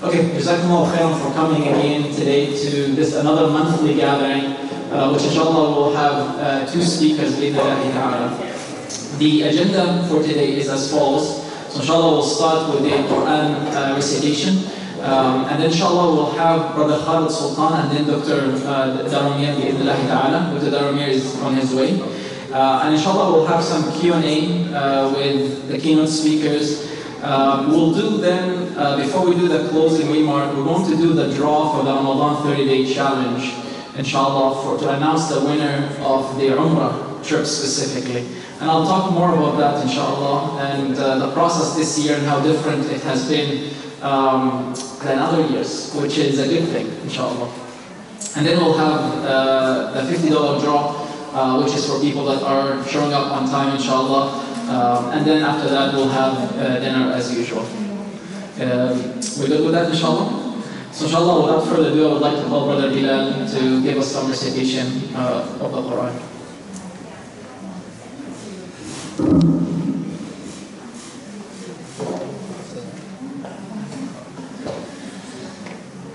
Okay, Jazakumullah khairan for coming again today to this another monthly gathering, which inshallah will have two speakers. The agenda for today is as follows. So inshallah we'll start with the Quran recitation, and then inshallah we'll have Brother Khaled Sultan and then Dr. Daromir ta'ala. Dr. Daromir is on his way. And inshallah we'll have some Q&A with the keynote speakers. We'll do then, before we do the closing remark, we're going to do the draw for the Ramadan 30-day challenge, inshallah, to announce the winner of the Umrah trip specifically. And I'll talk more about that, inshallah, and the process this year and how different it has been than other years, which is a good thing, inshallah. And then we'll have the $50 draw, which is for people that are showing up on time, inshallah. And then after that, we'll have dinner as usual. We're good with that, inshallah? So inshallah, without further ado, I would like to call Brother Bilal to give us some recitation of the Quran.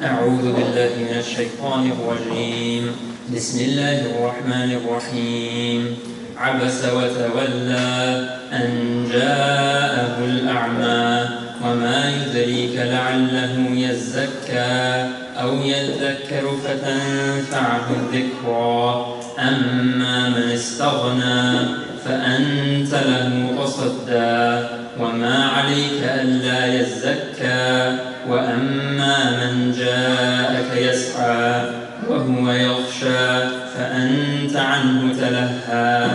أعوذ بالله من الشيطان الرجيم بسم الله الرحمن الرحيم عبس وتولى أن جاءه الأعمى وما يدريك لعله يزكى أو يذكر فتنفعه الذكرى أما من استغنى فأنت له تصدى وما عليك ألا يزكى وأما من جاءك يسعى وهو يخشى فأنت عنه تلهى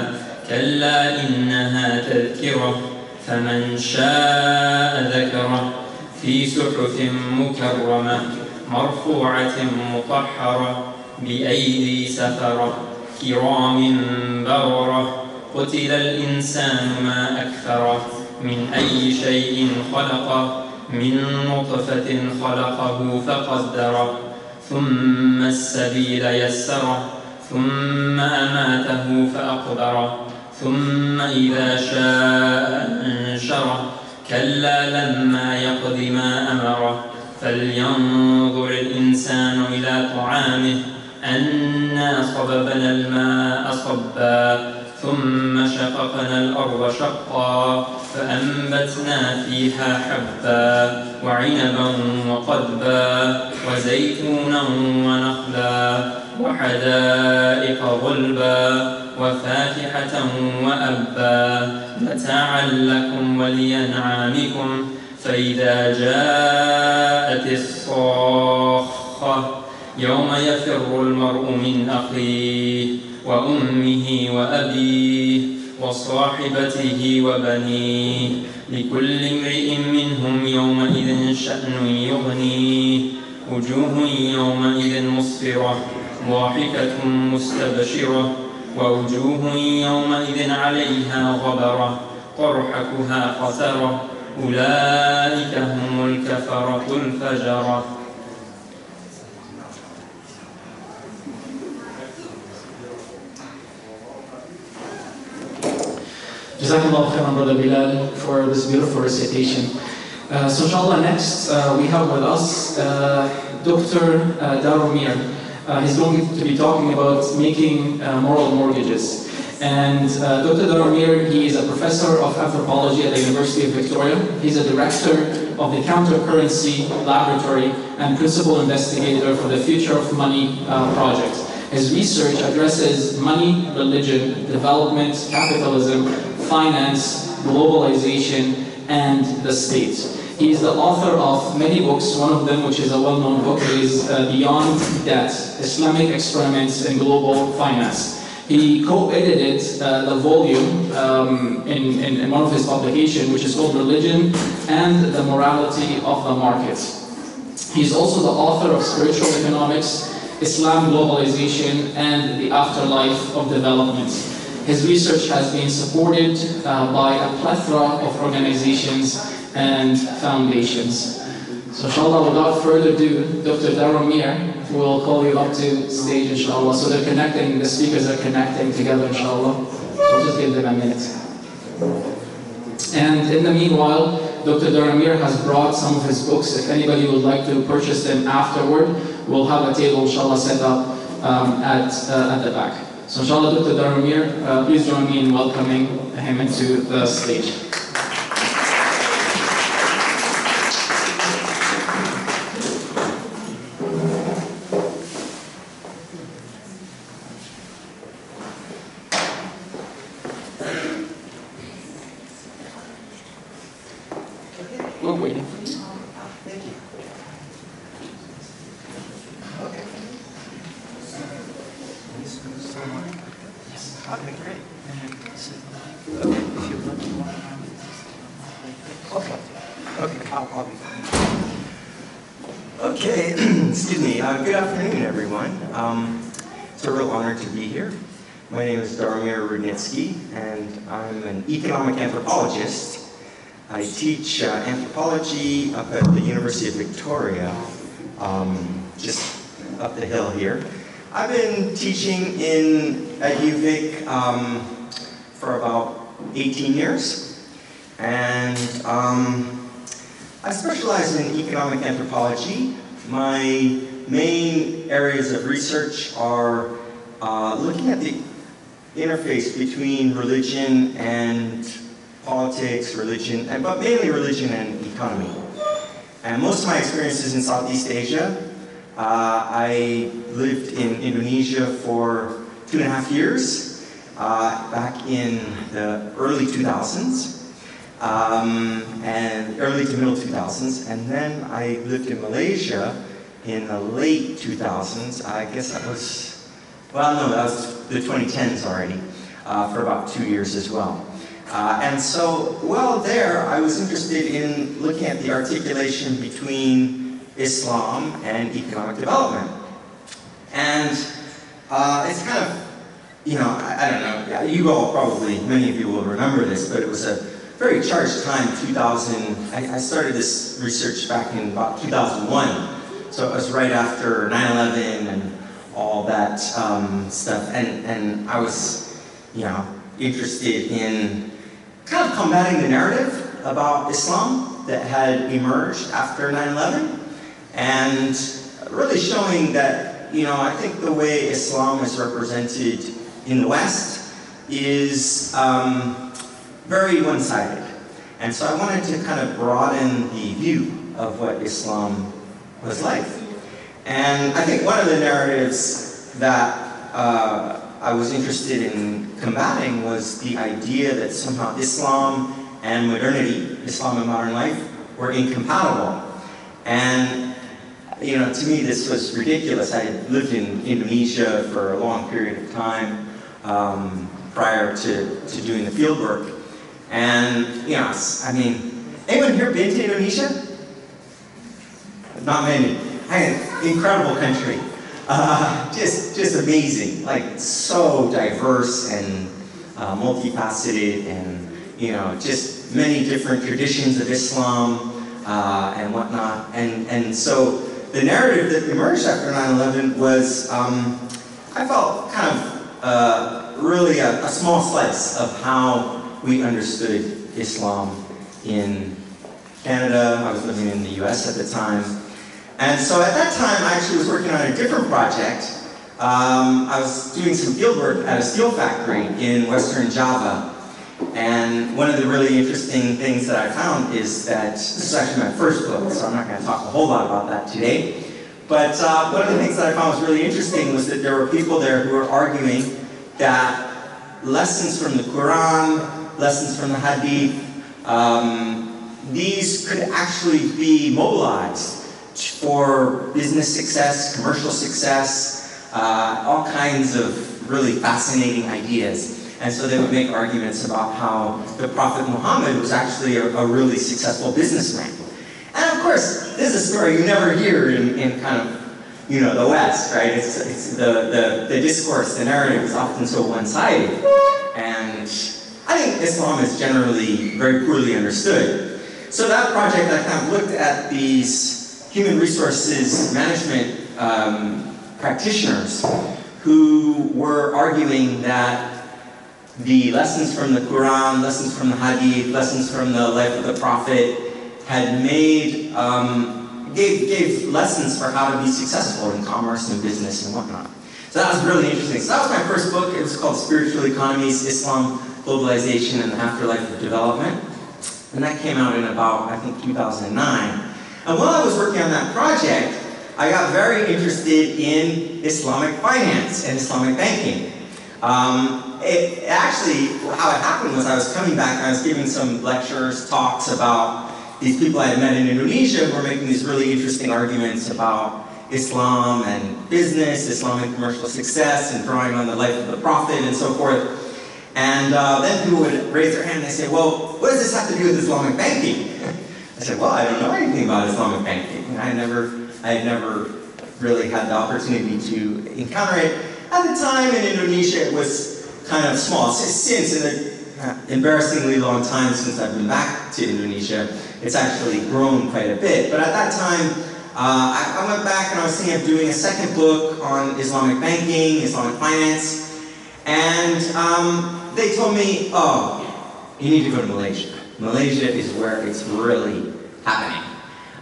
كلا إنها تذكرة فمن شاء ذكره في صحف مكرمة مرفوعة مطهرة بأيدي سفرة كرام بررة قتل الإنسان ما أكفره من أي شيء خلقه من نطفة خلقه فقدره ثم السبيل يسره ثم أماته فأقبره ثم إذا شاء أنشره كلا لما يقض ما أمره فلينظر الإنسان إلى طعامه أنا صببنا الماء صبا ثم شققنا الأرض شقا فأنبتنا فيها حبا وعنبا وقضبا وزيتونا ونخلا وحدائق غلبا وفاكهة وأبا متاعا لكم ولأنعامكم فإذا جاءت الصاخة يوم يفر المرء من أخيه وأمه وأبيه وصاحبته وبنيه لكل امرئ منهم يومئذ شأن يغنيه وجوه يومئذ مسفرة ضاحكة مستبشرة ووجوه يومئذ عليها غبرة ترحكها قترة أولئك هم الكفرة الفجرة. Jazakallah khairan, Brother Bilal, for this beautiful recitation. So inshallah next we have with us Dr. Daromir. He's going to be talking about making moral mortgages. And Dr. Daromir, he is a professor of anthropology at the University of Victoria. He's a director of the Countercurrency Laboratory and principal investigator for the Future of Money project. His research addresses money, religion, development, capitalism, finance, globalization, and the state. He is the author of many books. One of them, which is a well-known book, is Beyond Debt, Islamic Experiments in Global Finance. He co-edited the volume in one of his publications, which is called Religion and the Morality of the Market. He's also the author of Spiritual Economics, Islam, Globalization, and the Afterlife of Development. His research has been supported by a plethora of organizations and foundations. So inshallah, without further ado, Dr. Daromir will call you up to stage, inshallah. So they're connecting, the speakers are connecting together, inshallah. So just give them a minute. And in the meanwhile, Dr. Daromir has brought some of his books. If anybody would like to purchase them afterward, we'll have a table, inshallah, set up at the back. So inshallah, Dr. Daromir, please join me in welcoming him into the stage. We're waiting. Thank you. Okay. Yes. Okay, great. Okay. Okay, I'll be fine. Okay, excuse me. Good afternoon, everyone. It's a real honor to be here. My name is Daromir Rudnycky, and I'm an economic anthropologist. I teach anthropology up at the University of Victoria, just up the hill here. I've been teaching at UVic for about 18 years, and I specialize in economic anthropology. My main areas of research are looking at the interface between religion and politics, religion, but mainly religion and economy. And most of my experience is in Southeast Asia. I lived in Indonesia for 2.5 years, back in the early 2000s, and early to middle 2000s. And then I lived in Malaysia in the late 2000s. I guess that was, well, no, that was the 2010s already, for about 2 years as well. And so, while there, I was interested in looking at the articulation between Islam and economic development. And it's kind of, you know, I don't know, you all probably, many of you will remember this, but it was a very charged time, 2000. I started this research back in about 2001. So it was right after 9/11 and all that stuff. And I was, you know, interested in kind of combating the narrative about Islam that had emerged after 9/11, and really showing that, you know, I think the way Islam is represented in the West is very one-sided. And so I wanted to kind of broaden the view of what Islam was like. And I think one of the narratives that I was interested in combating was the idea that somehow Islam and modernity, Islam and modern life, were incompatible. And, you know, to me this was ridiculous. I had lived in Indonesia for a long period of time prior to doing the field work. And, you know, I mean, anyone here been to Indonesia? Not many. Incredible country. Just amazing, like so diverse and multifaceted, and, you know, just many different traditions of Islam and whatnot. And so the narrative that emerged after 9/11 was, I felt kind of really a small slice of how we understood Islam in Canada. I was living in the US at the time. And so at that time, I actually was working on a different project. I was doing some field work at a steel factory in Western Java. And one of the really interesting things that I found is that, this is actually my first book, so I'm not going to talk a whole lot about that today. But one of the things that I found was really interesting was that there were people there who were arguing that lessons from the Quran, lessons from the Hadith, these could actually be mobilized for business success, commercial success, all kinds of really fascinating ideas. And so they would make arguments about how the Prophet Muhammad was actually a really successful businessman. And of course, this is a story you never hear in kind of, you know, the West, right? It's the discourse, the narrative is often so one-sided. And I think Islam is generally very poorly understood. So that project, I kind of looked at these human resources management practitioners who were arguing that the lessons from the Quran, lessons from the Hadith, lessons from the life of the Prophet had made, gave lessons for how to be successful in commerce and business and whatnot. So that was really interesting. So that was my first book. It was called Spiritual Economies, Islam, Globalization, and the Afterlife of Development. And that came out in about, I think, 2009. And while I was working on that project, I got very interested in Islamic finance and Islamic banking. Actually, how it happened was I was coming back and I was giving some lectures, talks about these people I had met in Indonesia who were making these really interesting arguments about Islam and business, Islamic commercial success, and drawing on the life of the Prophet and so forth. And then people would raise their hand and they say, well, what does this have to do with Islamic banking? I said, well, I don't know anything about Islamic banking. I had never really had the opportunity to encounter it. At the time in Indonesia, it was kind of small. Since, in an embarrassingly long time since I've been back to Indonesia, it's actually grown quite a bit. But at that time, I went back and I was thinking of doing a second book on Islamic banking, Islamic finance, and they told me, oh, you need to go to Malaysia. Malaysia is where it's really happening.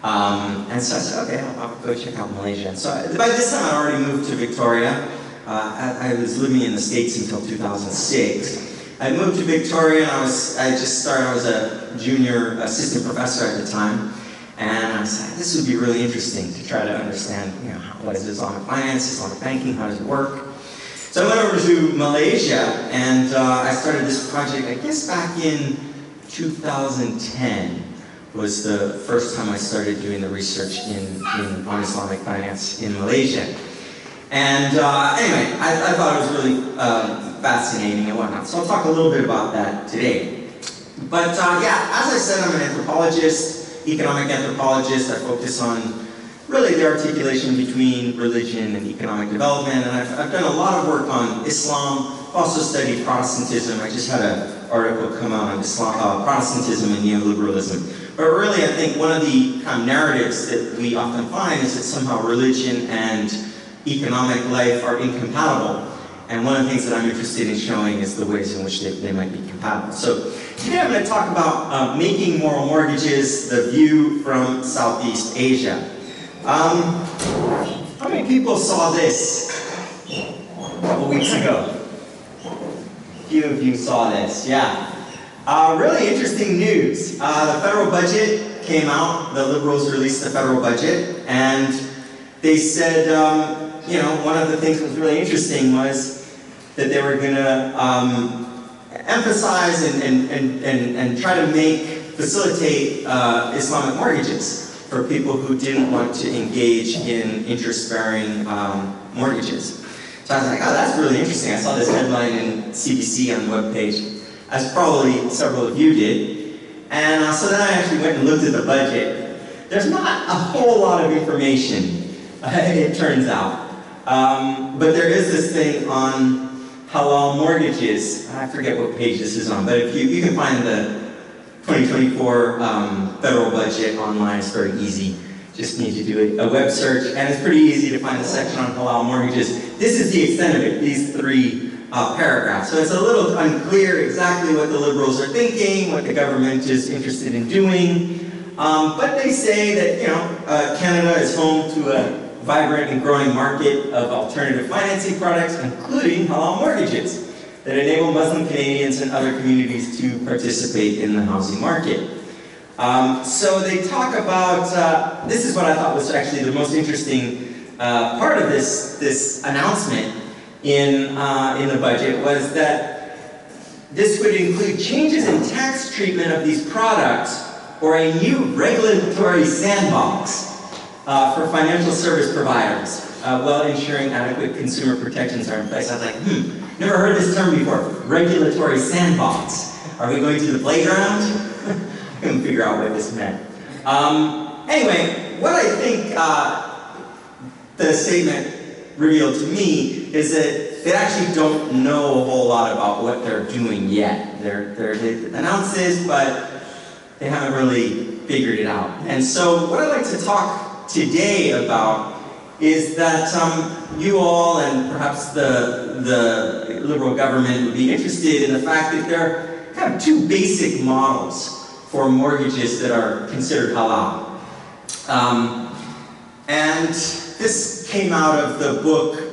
And so I said, okay, I'll go check out Malaysia. And so by this time I'd already moved to Victoria. I was living in the States until 2006. I moved to Victoria and I was a junior assistant professor at the time. And I said, this would be really interesting to try to understand, what is Islamic finance, Islamic banking, how does it work? So I went over to Malaysia and I started this project, I guess back in 2010 was the first time I started doing the research on Islamic finance in Malaysia. And anyway, I thought it was really fascinating and whatnot. So I'll talk a little bit about that today. But yeah, as I said, I'm an anthropologist, economic anthropologist. I focus on really the articulation between religion and economic development. And I've done a lot of work on Islam. I've also studied Protestantism. I just had an article come out on Islam, Protestantism and neoliberalism. But really, I think one of the kind of narratives that we often find is that somehow religion and economic life are incompatible. And one of the things that I'm interested in showing is the ways in which they might be compatible. So today I'm going to talk about making moral mortgages, the view from Southeast Asia. How many people saw this a couple weeks ago? A few of you saw this, yeah. Really interesting news. The federal budget came out, the Liberals released the federal budget, and they said, one of the things that was really interesting was that they were going to emphasize and try to facilitate Islamic mortgages for people who didn't want to engage in interest-bearing mortgages. So I was like, oh, that's really interesting. I saw this headline in CBC on the webpage, as probably several of you did. And so then I actually went and looked at the budget. There's not a whole lot of information, it turns out. But there is this thing on halal mortgages. I forget what page this is on, but if you can find the 2024 federal budget online. It's very easy. Just need to do a web search, and it's pretty easy to find a section on halal mortgages. This is the extent of it, these three paragraphs. So it's a little unclear exactly what the Liberals are thinking, what the government is interested in doing. But they say that Canada is home to a vibrant and growing market of alternative financing products, including halal mortgages, that enable Muslim Canadians and other communities to participate in the housing market. So they talk about, this is what I thought was actually the most interesting part of this announcement in the budget, was that this would include changes in tax treatment of these products or a new regulatory sandbox for financial service providers, while ensuring adequate consumer protections are in place. I was like, never heard this term before, regulatory sandbox. Are we going to the playground? I couldn't figure out what this meant. Anyway, what I think the statement revealed to me is that they actually don't know a whole lot about what they're doing yet. They announced this, but they haven't really figured it out. And so what I'd like to talk today about is that you all and perhaps the Liberal government would be interested in the fact that there are kind of two basic models for mortgages that are considered halal. And this came out of the book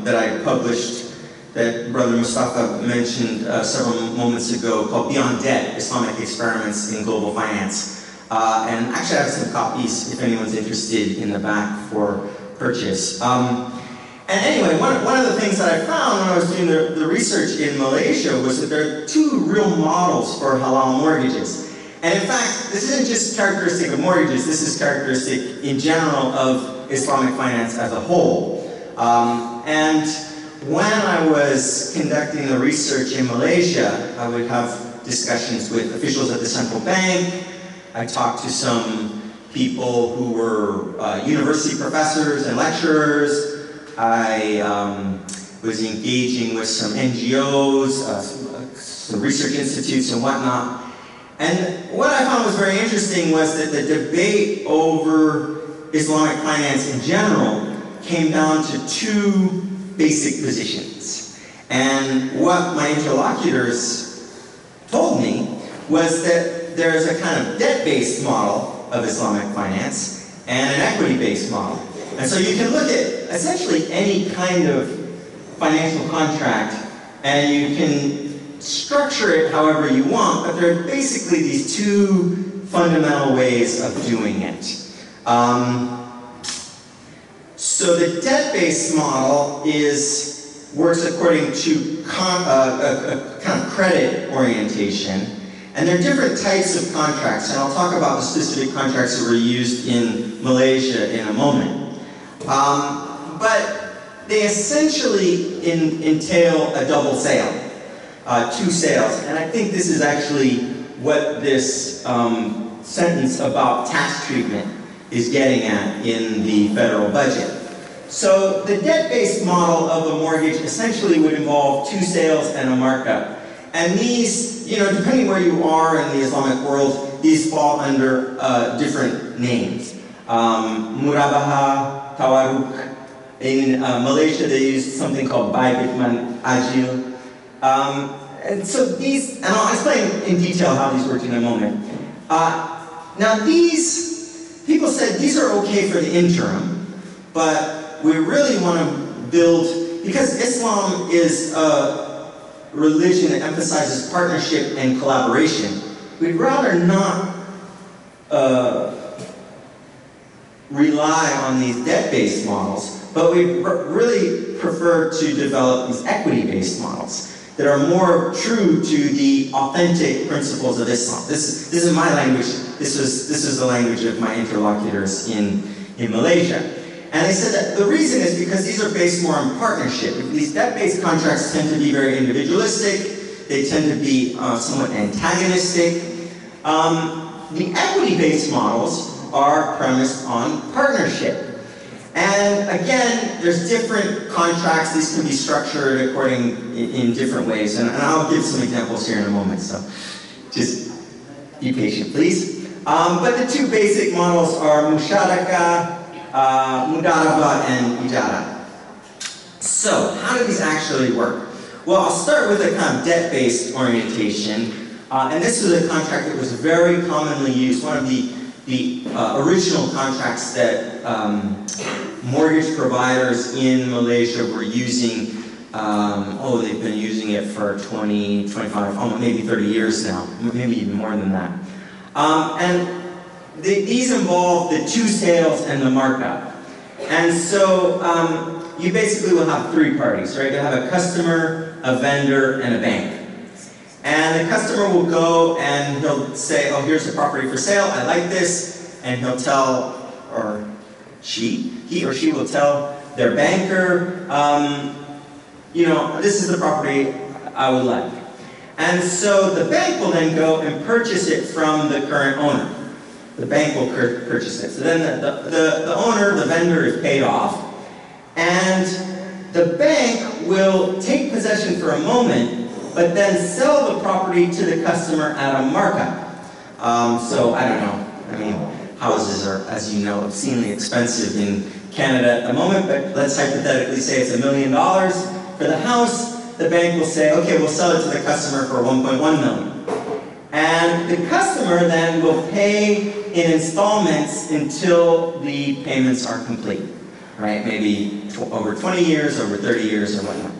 that I published that Brother Mustafa mentioned several moments ago, called Beyond Debt, Islamic Experiments in Global Finance. And actually I have some copies if anyone's interested in the back for purchase. And anyway, one of the things that I found when I was doing the research in Malaysia was that there are two real models for halal mortgages. And in fact, this isn't just characteristic of mortgages, this is characteristic in general of Islamic finance as a whole. And when I was conducting the research in Malaysia, I would have discussions with officials at the central bank. I talked to some people who were university professors and lecturers. I was engaging with some NGOs, some research institutes and whatnot. And what I found was very interesting was that the debate over Islamic finance in general came down to two basic positions. And what my interlocutors told me was that there's a kind of debt-based model of Islamic finance and an equity-based model. And so you can look at essentially any kind of financial contract and you can structure it however you want, but there are basically these two fundamental ways of doing it. So the debt-based model works according to a kind of credit orientation, and there are different types of contracts, and I'll talk about the specific contracts that were used in Malaysia in a moment. But they essentially entail a double sale, two sales, and I think this is actually what this sentence about tax treatment is getting at in the federal budget. So the debt-based model of a mortgage essentially would involve two sales and a markup. And these, depending where you are in the Islamic world, these fall under different names. Murabaha, Tawaruk. In Malaysia, they use something called Bai Bitman Ajil. And so these, and I'll explain in detail how these work in a moment. Now these, people said these are okay for the interim, but we really want to build, because Islam is a religion that emphasizes partnership and collaboration, we'd rather not rely on these debt-based models, but we really prefer to develop these equity-based models that are more true to the authentic principles of Islam. This is my language. This is the language of my interlocutors in Malaysia. And they said that the reason is because these are based more on partnership. These debt-based contracts tend to be very individualistic. They tend to be somewhat antagonistic. The equity-based models are premised on partnership. And again, there's different contracts. These can be structured in different ways. And I'll give some examples here in a moment, so just be patient, please. But the two basic models are Musharaka, Mudaraba, and Ijara. So, how do these actually work? Well, I'll start with a kind of debt-based orientation. And this is a contract that was very commonly used, one of the original contracts that mortgage providers in Malaysia were using. They've been using it for 20, 25, maybe 30 years now, maybe even more than that. And these involve the two sales and the markup. And so you basically will have three parties, right? You'll have a customer, a vendor, and a bank. And the customer will go and he'll say, oh, here's the property for sale, I like this. And he'll tell, or he or she will tell their banker, this is the property I would like. And so the bank will then go and purchase it from the current owner. The bank will purchase it. So then the owner, the vendor, is paid off. And the bank will take possession for a moment, but then sell the property to the customer at a markup. So I don't know. I mean, houses are, as you know, obscenely expensive in Canada at the moment, but let's hypothetically say it's $1 million for the house. The bank will say, okay, we'll sell it to the customer for $1.1 million. And the customer then will pay in installments until the payments are complete, right? Maybe over 20 years, over 30 years, or whatnot.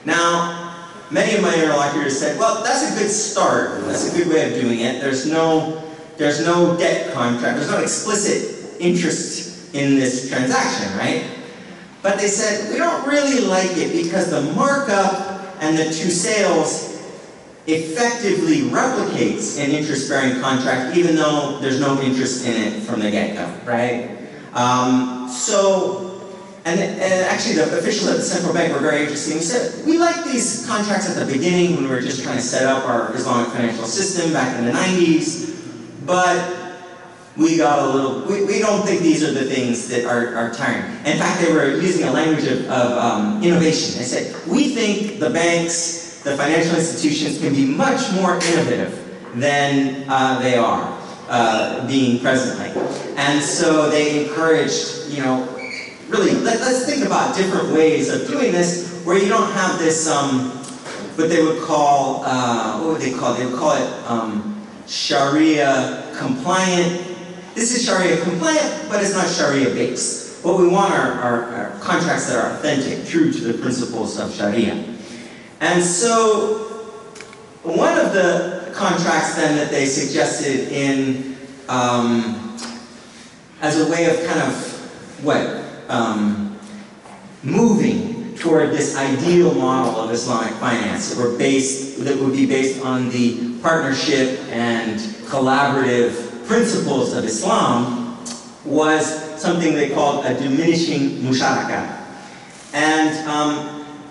Now, many of my interlocutors said, well, that's a good start. That's a good way of doing it. There's no debt contract. There's no explicit interest in this transaction, right? But they said, we don't really like it because the markup and the two sales effectively replicates an interest-bearing contract, even though there's no interest in it from the get-go, right? And actually the officials at the central bank were very interesting. They said, we like these contracts at the beginning when we were just trying to set up our Islamic financial system back in the 90s, but we got a little, we don't think these are the things that are tiring. In fact, they were using a language of innovation. They said, we think the banks, the financial institutions can be much more innovative than they are being presently. And so they encouraged, you know, really, let's think about different ways of doing this where you don't have this, what they would call, what would they call it? They would call it Sharia compliant. This is Sharia compliant, but it's not Sharia based. What we want are contracts that are authentic, true to the principles of Sharia. And so, one of the contracts then that they suggested in, as a way of kind of, moving toward this ideal model of Islamic finance that would be based on the partnership and collaborative principles of Islam was something they called a diminishing musharaka. And,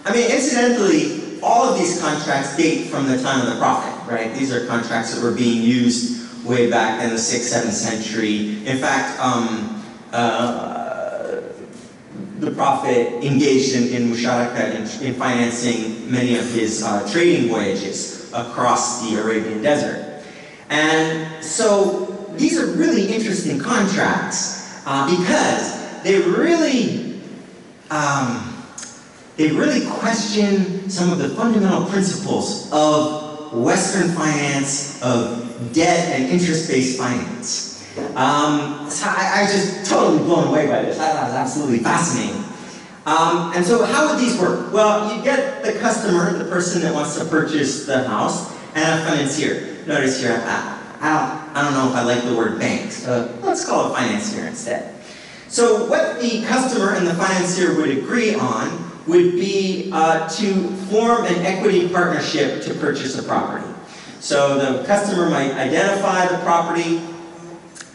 I mean, incidentally, all of these contracts date from the time of the Prophet, right? These are contracts that were being used way back in the 6th, 7th century. In fact, the Prophet engaged in musharaka, in financing many of his trading voyages across the Arabian desert. And so these are really interesting contracts because they really question some of the fundamental principles of Western finance, of debt and interest-based finance. So I was just totally blown away by this. I thought it was absolutely fascinating. And so how would these work? Well, you get the customer, the person that wants to purchase the house, and a financier. Notice here, I don't know if I like the word bank, so let's call it financier instead. So what the customer and the financier would agree on would be to form an equity partnership to purchase a property. So the customer might identify the property,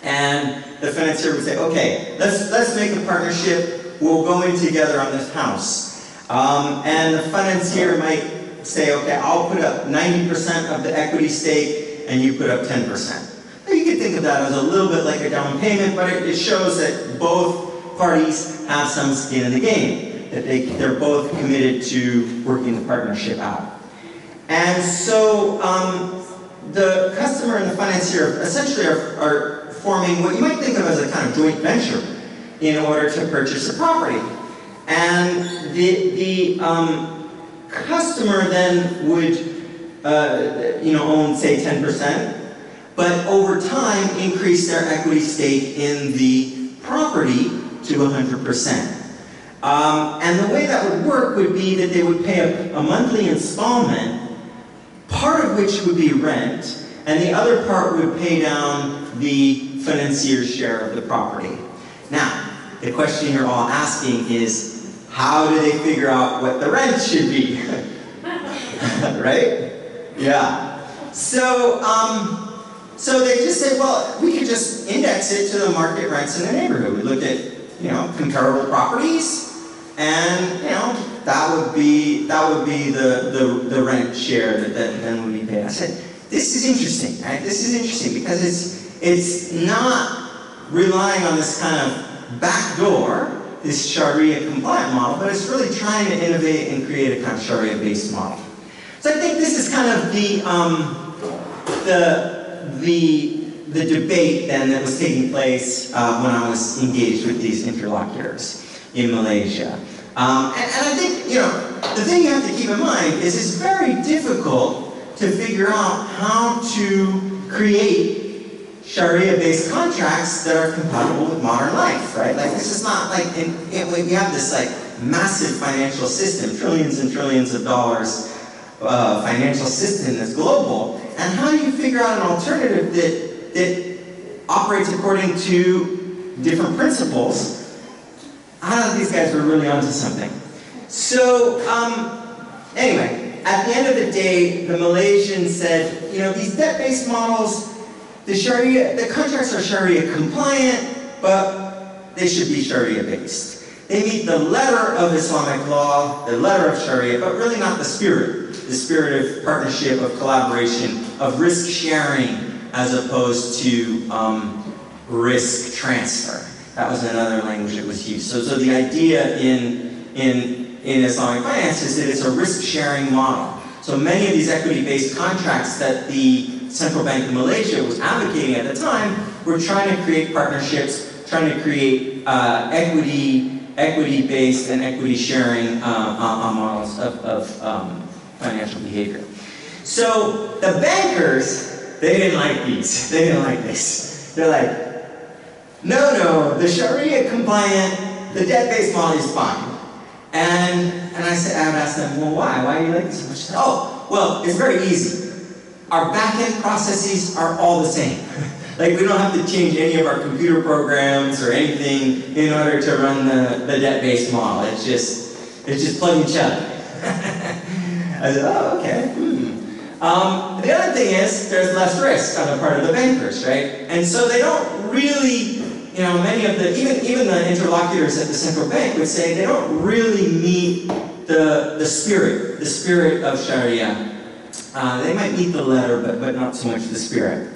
and the financier would say, okay, let's make a partnership. We'll go in together on this house. And the financier might say, okay, I'll put up 90% of the equity stake, and you put up 10%. Now, you could think of that as a little bit like a down payment, but it shows that both parties have some skin in the game, that they're both committed to working the partnership out. And so the customer and the financier essentially are forming what you might think of as a kind of joint venture in order to purchase a property. And the customer then would own, say, 10%, but over time increase their equity stake in the property to 100%. And the way that would work would be that they would pay a monthly installment, part of which would be rent, and the other part would pay down the financier's share of the property. Now, the question you're all asking is, how do they figure out what the rent should be? Right? Yeah. So they just say, well, we could just index it to the market rents in the neighborhood. We looked at, comparable properties, and that would be the rent share that then would be paid. I said, this is interesting, right? This is interesting because it's not relying on this kind of backdoor, this Sharia compliant model, but it's really trying to innovate and create a kind of Sharia based model. So I think this is kind of the debate then that was taking place when I was engaged with these interlocutors in Malaysia. And I think, the thing you have to keep in mind is it's very difficult to figure out how to create Sharia-based contracts that are compatible with modern life, right? Like, this is not like, we have this like massive financial system, trillions and trillions of dollars financial system that's global, and how do you figure out an alternative that operates according to different principles? I thought these guys were really onto something. So, anyway, at the end of the day, the Malaysians said, you know, these debt-based models, the contracts are Sharia compliant, but they should be Sharia based. They meet the letter of Islamic law, the letter of Sharia, but really not the spirit of partnership, of collaboration, of risk sharing, as opposed to risk transfer. That was another language that was used. So the idea in Islamic finance is that it's a risk sharing model. So many of these equity-based contracts that the Central Bank of Malaysia was advocating at the time were trying to create partnerships, trying to create equity-based and equity-sharing models of financial behavior. So the bankers, they didn't like these. They didn't like this. They're like, no, the Sharia-compliant, the debt-based model is fine. And I would ask them, well, why? Why do you like this so much? Said, oh, well, it's very easy. Our back-end processes are all the same. Like, we don't have to change any of our computer programs or anything in order to run the debt-based model. It's just plug and chug. I said, oh, okay. The other thing is, there's less risk on the part of the bankers, right? And so they don't really, you know, many of the, even the interlocutors at the central bank would say they don't really meet the spirit of Sharia. They might meet the letter, but not so much the spirit.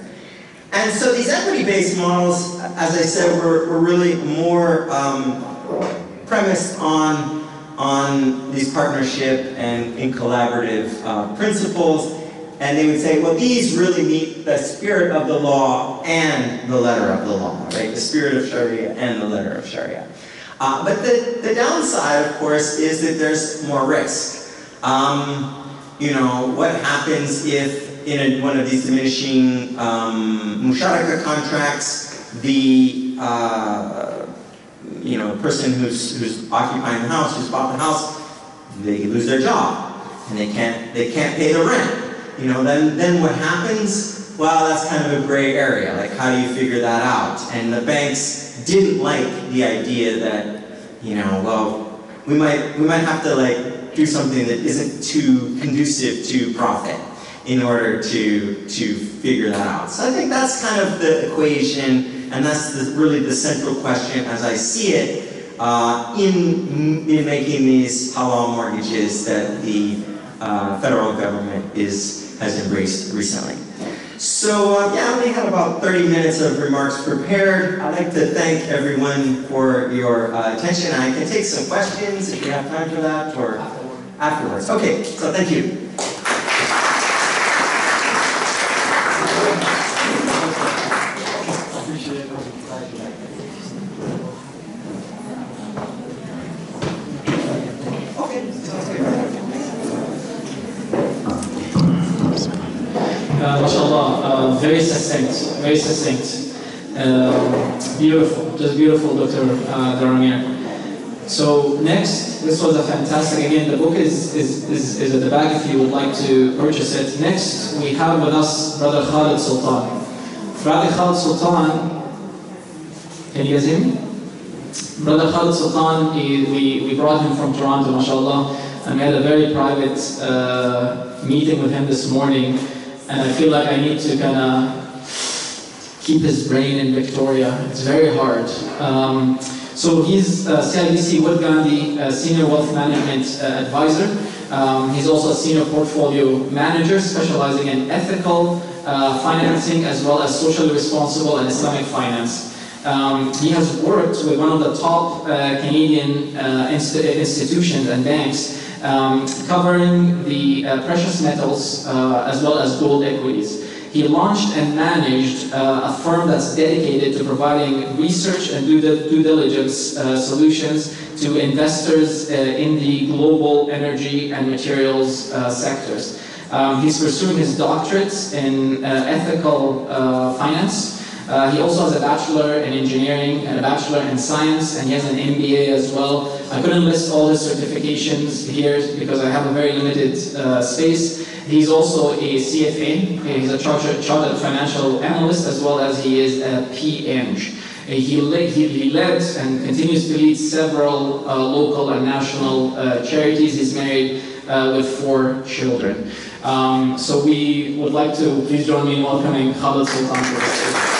And so these equity-based models, as I said, were really more premised on these partnership and in collaborative principles. And they would say, well, these really meet the spirit of the law and the letter of the law, right? The spirit of Sharia and the letter of Sharia. But the downside, of course, is that there's more risk. You know, what happens if in one of these diminishing musharaka contracts, the person who's occupying the house, who's bought the house, they lose their job and they can't pay the rent. You know, then what happens? Well, that's kind of a gray area. Like, how do you figure that out? And the banks didn't like the idea that, you know, well, we might have to like do something that isn't too conducive to profit in order to figure that out. So I think that's kind of the equation, and that's really the central question as I see it in making these halal mortgages that the federal government has embraced recently. So yeah, I only had about 30 minutes of remarks prepared. I'd like to thank everyone for your attention. I can take some questions if you have time for that, or afterwards. Okay, so thank you. MashaAllah, very succinct, very succinct. Beautiful, just beautiful, Dr. Daromir. So next, this was a fantastic, again, the book is at the back if you would like to purchase it. Next, we have with us Brother Khaled Sultan. Brother Khaled Sultan, can you guys hear me? Brother Khaled Sultan, we brought him from Toronto, mashallah, and we had a very private meeting with him this morning. And I feel like I need to kind of keep his brain in Victoria. It's very hard. So he's CIBC with Gandhi, Senior Wealth Management Advisor. He's also a Senior Portfolio Manager specializing in ethical financing as well as socially responsible and Islamic finance. He has worked with one of the top Canadian institutions and banks covering the precious metals as well as gold equities. He launched and managed a firm that's dedicated to providing research and due diligence solutions to investors in the global energy and materials sectors. He's pursuing his doctorate in ethical finance. He also has a bachelor in engineering and a bachelor in science, and he has an MBA as well. I couldn't list all his certifications here because I have a very limited space. He's also a CFA. He's a chartered financial analyst, as well as he is a PEng. He led and continues to lead several local and national charities. He's married with 4 children. So we would like to please join me in welcoming Khaled Sultan to the stage.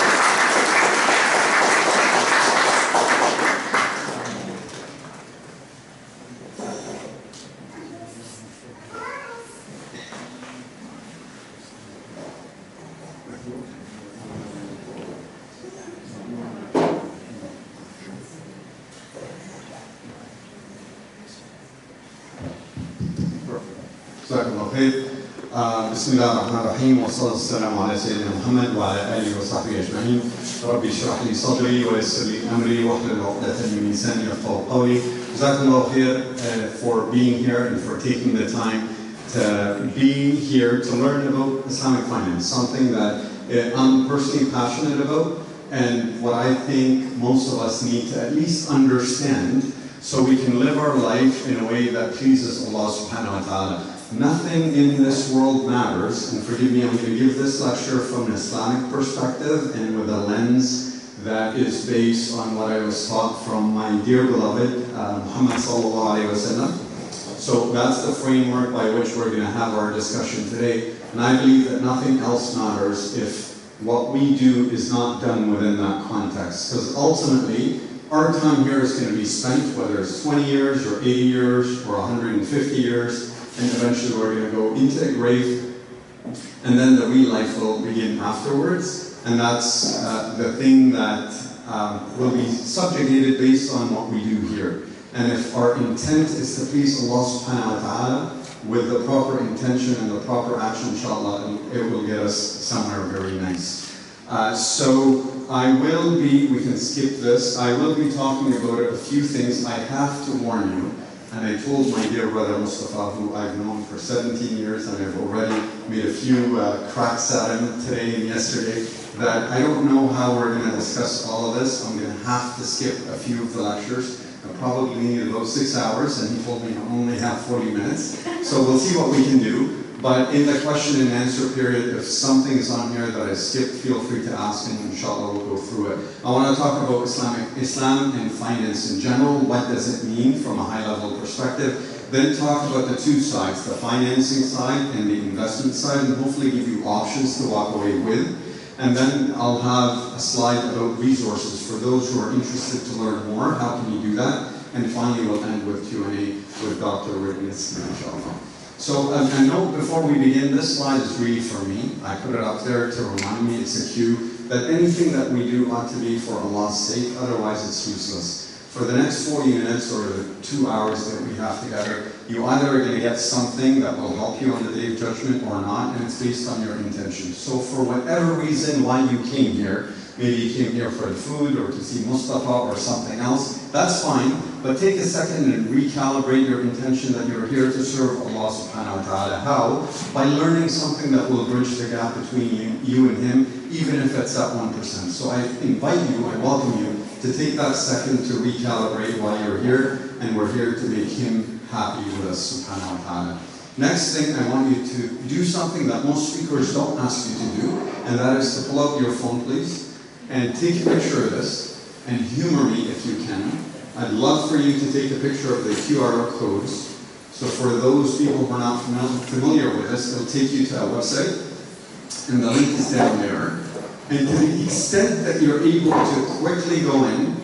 بسم الله الرحمن الرحيم والصلاة والسلام على سيدنا محمد وعلى آله وصحبه أجمعين. ربي اشرح لي صدري ويسر لي أمري واحلل عقدة من لساني يفقهوا قولي. Jazakumullah khair for being here and for taking the time to be here to learn about Islamic finance, something that I'm personally passionate about, and what I think most of us need to at least understand so we can live our life in a way that pleases Allah subhanahu wa ta'ala. Nothing in this world matters, and forgive me, I'm going to give this lecture from an Islamic perspective and with a lens that is based on what I was taught from my dear beloved Muhammad sallallahu alaihi wasallam. So that's the framework by which we're going to have our discussion today, and I believe that nothing else matters if what we do is not done within that context, because ultimately our time here is going to be spent, whether it's 20 years or 80 years or 150 years, and eventually we're going to go into the grave, and then the real life will begin afterwards. And that's the thing that will be subjugated based on what we do here. And if our intent is to please Allah subhanahu wa ta'ala with the proper intention and the proper action, inshallah, it will get us somewhere very nice. So I will be, we can skip this, I will be talking about a few things. I have to warn you. And I told my dear brother Mustafa, who I've known for 17 years, and I've already made a few cracks at him today and yesterday, that I don't know how we're going to discuss all of this. I'm going to have to skip a few of the lectures. I probably need about 6 hours, and he told me I only have 40 minutes. So we'll see what we can do. But in the question and answer period, if something is on here that I skipped, feel free to ask, and inshallah we'll go through it. I want to talk about Islam and finance in general. What does it mean from a high-level perspective? Then talk about the 2 sides, the financing side and the investment side, and hopefully give you options to walk away with. And then I'll have a slide about resources for those who are interested to learn more. How can you do that? And finally, we'll end with Q&A with Dr. Rudnycky, inshallah. So a note before we begin, this slide is really for me. I put it up there to remind me, it's a cue, that anything that we do ought to be for Allah's sake, otherwise it's useless. For the next 40 minutes or the 2 hours that we have together, you either are going to get something that will help you on the day of judgment or not, and it's based on your intention. So for whatever reason why you came here, maybe you came here for the food or to see Mustafa or something else, that's fine, but take a second and recalibrate your intention that you're here to serve Allah subhanahu wa ta'ala. How? By learning something that will bridge the gap between you and Him, even if it's at 1%. So I invite you, I welcome you to take that second to recalibrate while you're here, and we're here to make Him happy with us subhanahu wa ta'ala. Next thing, I want you to do something that most speakers don't ask you to do, and that is to pull out your phone, please, and take a picture of this, and humor me if you can. I'd love for you to take a picture of the QR codes. So for those people who are not familiar with this, it'll take you to a website, and the link is down there. And to the extent that you're able to quickly go in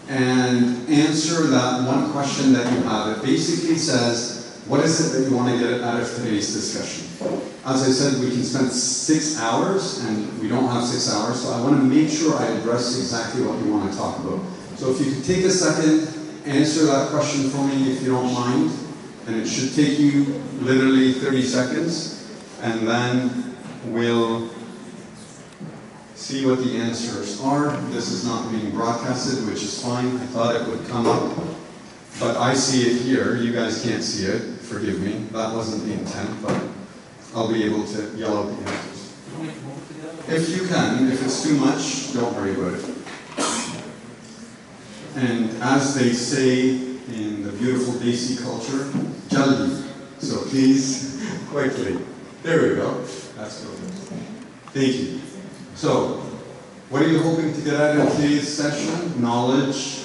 and answer that one question that you have, it basically says, what is it that you want to get out of today's discussion? As I said, we can spend 6 hours, and we don't have 6 hours, so I want to make sure I address exactly what you want to talk about. So if you could take a second, answer that question for me if you don't mind, and it should take you literally 30 seconds, and then we'll see what the answers are. This is not being broadcasted, which is fine. I thought it would come up, but I see it here. You guys can't see it. Forgive me. That wasn't the intent, but I'll be able to yell out the answers. If you can, if it's too much, don't worry about it. And as they say in the beautiful Desi culture, jaldi. So please, quickly. There we go. That's good. Thank you. So, what are you hoping to get out of today's session? Knowledge.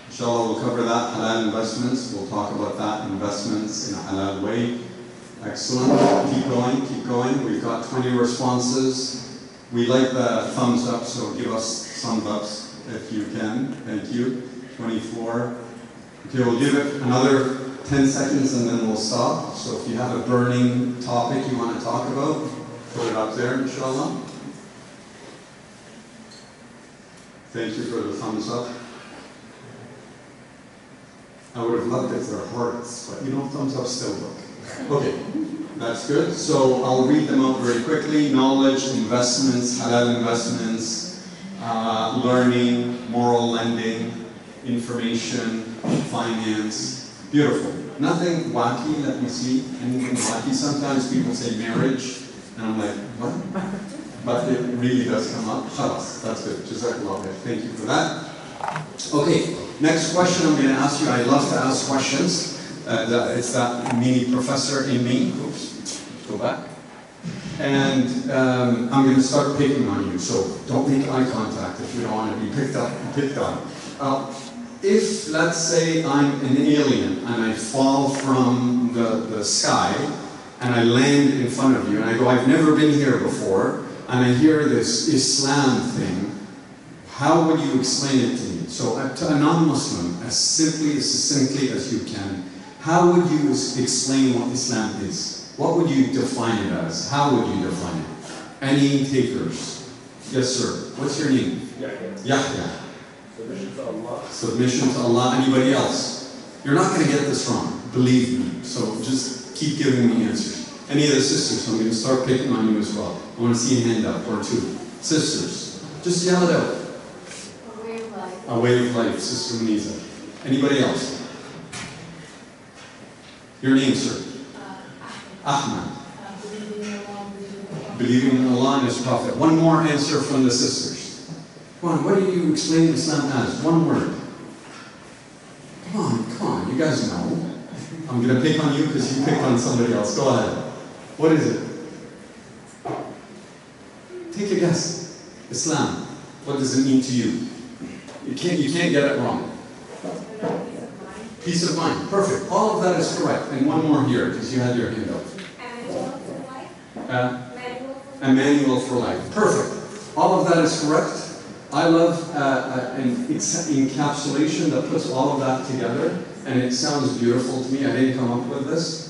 Inshallah, we'll cover that. Halal investments. We'll talk about that. Investments in a halal way. Excellent. Keep going, keep going. We've got 20 responses. We like the thumbs up, so give us thumbs ups if you can. Thank you. 24. Okay, we'll give it another 10 seconds and then we'll stop. So if you have a burning topic you want to talk about, put it up there, inshallah. Thank you for the thumbs up. I would have loved it if they're hearts, but you know, thumbs up still work. Okay, that's good. So I'll read them out very quickly. Knowledge, investments, halal investments, learning, moral lending, information, finance. Beautiful. Nothing wacky, let me see. Anything wacky. Sometimes people say marriage, and I'm like, what? But it really does come up. Khalas, that's good. Jazakallah khair. Thank you for that. Okay, next question I'm going to ask you. I love to ask questions. It's that mini professor in me. Oops, go back. And I'm going to start picking on you. So don't make eye contact if you don't want to be picked on. If, let's say, I'm an alien and I fall from the sky and I land in front of you and I go, I've never been here before, and I hear this Islam thing, how would you explain it to me? So to a non-Muslim, as simply, as succinctly as you can, how would you explain what Islam is? What would you define it as? How would you define it? Any takers? Yes, sir. What's your name? Yahya. Submission to Allah. Submission to Allah. Anybody else? You're not going to get this wrong, believe me. So just keep giving me answers. Any of the sisters, I'm going to start picking on you as well. I want to see a hand up or two. Sisters, just yell it out. A way of life. A way of life, Sister Muniza. Anybody else? Your name, sir? Ahmad. Believing in Allah and His Prophet. One more answer from the sisters. Come on, what do you explain Islam as? One word. Come on, you guys know. I'm going to pick on you because you picked on somebody else. Go ahead. What is it? Take a guess. Islam. What does it mean to you? You can't get it wrong. Peace of mind. Perfect. All of that is correct. And one more here, because you had your hand up. A manual for life. Perfect. All of that is correct. I love an encapsulation that puts all of that together, and it sounds beautiful to me. I didn't come up with this.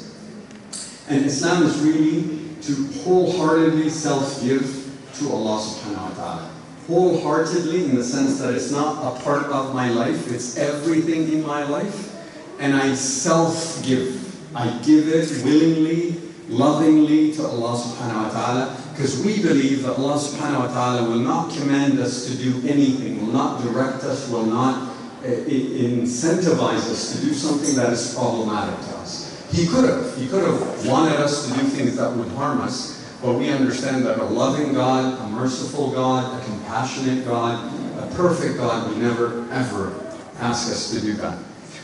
And Islam is really to wholeheartedly self-give to Allah subhanahu wa ta'ala. Wholeheartedly in the sense that it's not a part of my life, it's everything in my life. And I self-give. I give it willingly, lovingly to Allah subhanahu wa ta'ala, because we believe that Allah subhanahu wa ta'ala will not command us to do anything, will not direct us, will not incentivize us to do something that is problematic to us. He could have wanted us to do things that would harm us, but we understand that a loving God, a merciful God, a compassionate God, a perfect God would never ever ask us to do that.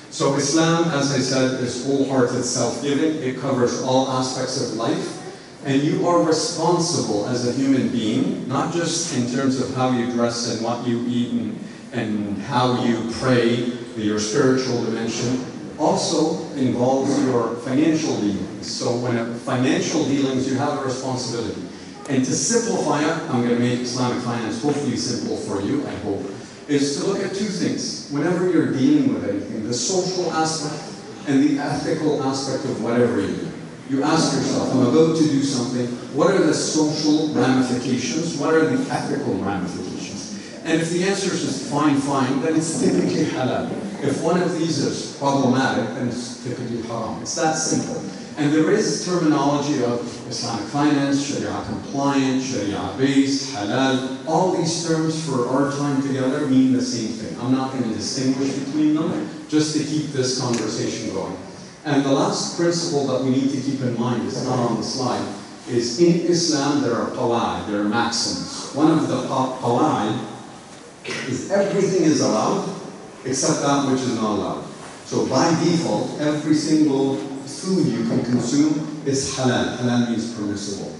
So Islam, as I said, is wholehearted self-giving. It covers all aspects of life. And you are responsible as a human being, not just in terms of how you dress and what you eat and how you pray, your spiritual dimension, also involves your financial dealings. So when financial dealings, you have a responsibility. And to simplify it, I'm going to make Islamic finance hopefully simple for you, I hope, is to look at two things. Whenever you're dealing with anything, the social aspect and the ethical aspect of whatever you do. You ask yourself, I'm about to do something, what are the social ramifications? What are the ethical ramifications? And if the answer is just fine, then it's typically halal. If one of these is problematic, then it's typically haram. It's that simple. And there is terminology of Islamic finance, Sharia compliant, Sharia based, halal. All these terms for our time together mean the same thing. I'm not going to distinguish between them, just to keep this conversation going. And the last principle that we need to keep in mind, it's not on the slide, is in Islam there are qawaid, there are maxims. One of the qawaid is everything is allowed except that which is not allowed. So by default, every single food you can consume is halal. Halal means permissible.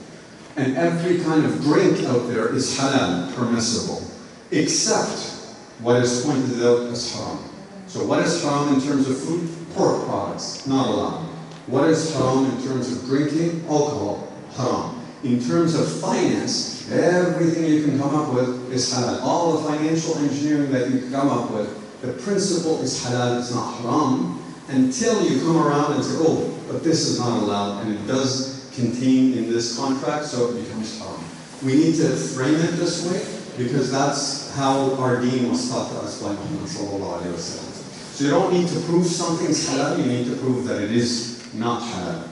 And every kind of drink out there is halal, permissible, except what is pointed out as haram. So what is haram in terms of food? Pork products, not allowed. What is haram in terms of drinking? Alcohol, haram. In terms of finance, everything you can come up with is halal. All the financial engineering that you can come up with, the principle is halal, it's not haram, until you come around and say, oh, but this is not allowed, and it does contain in this contract, so it becomes haram. We need to frame it this way, because that's how our deen was taught to us by Muhammad sallallahu alayhi wa sallam. So you don't need to prove something's halal, you need to prove that it is not halal.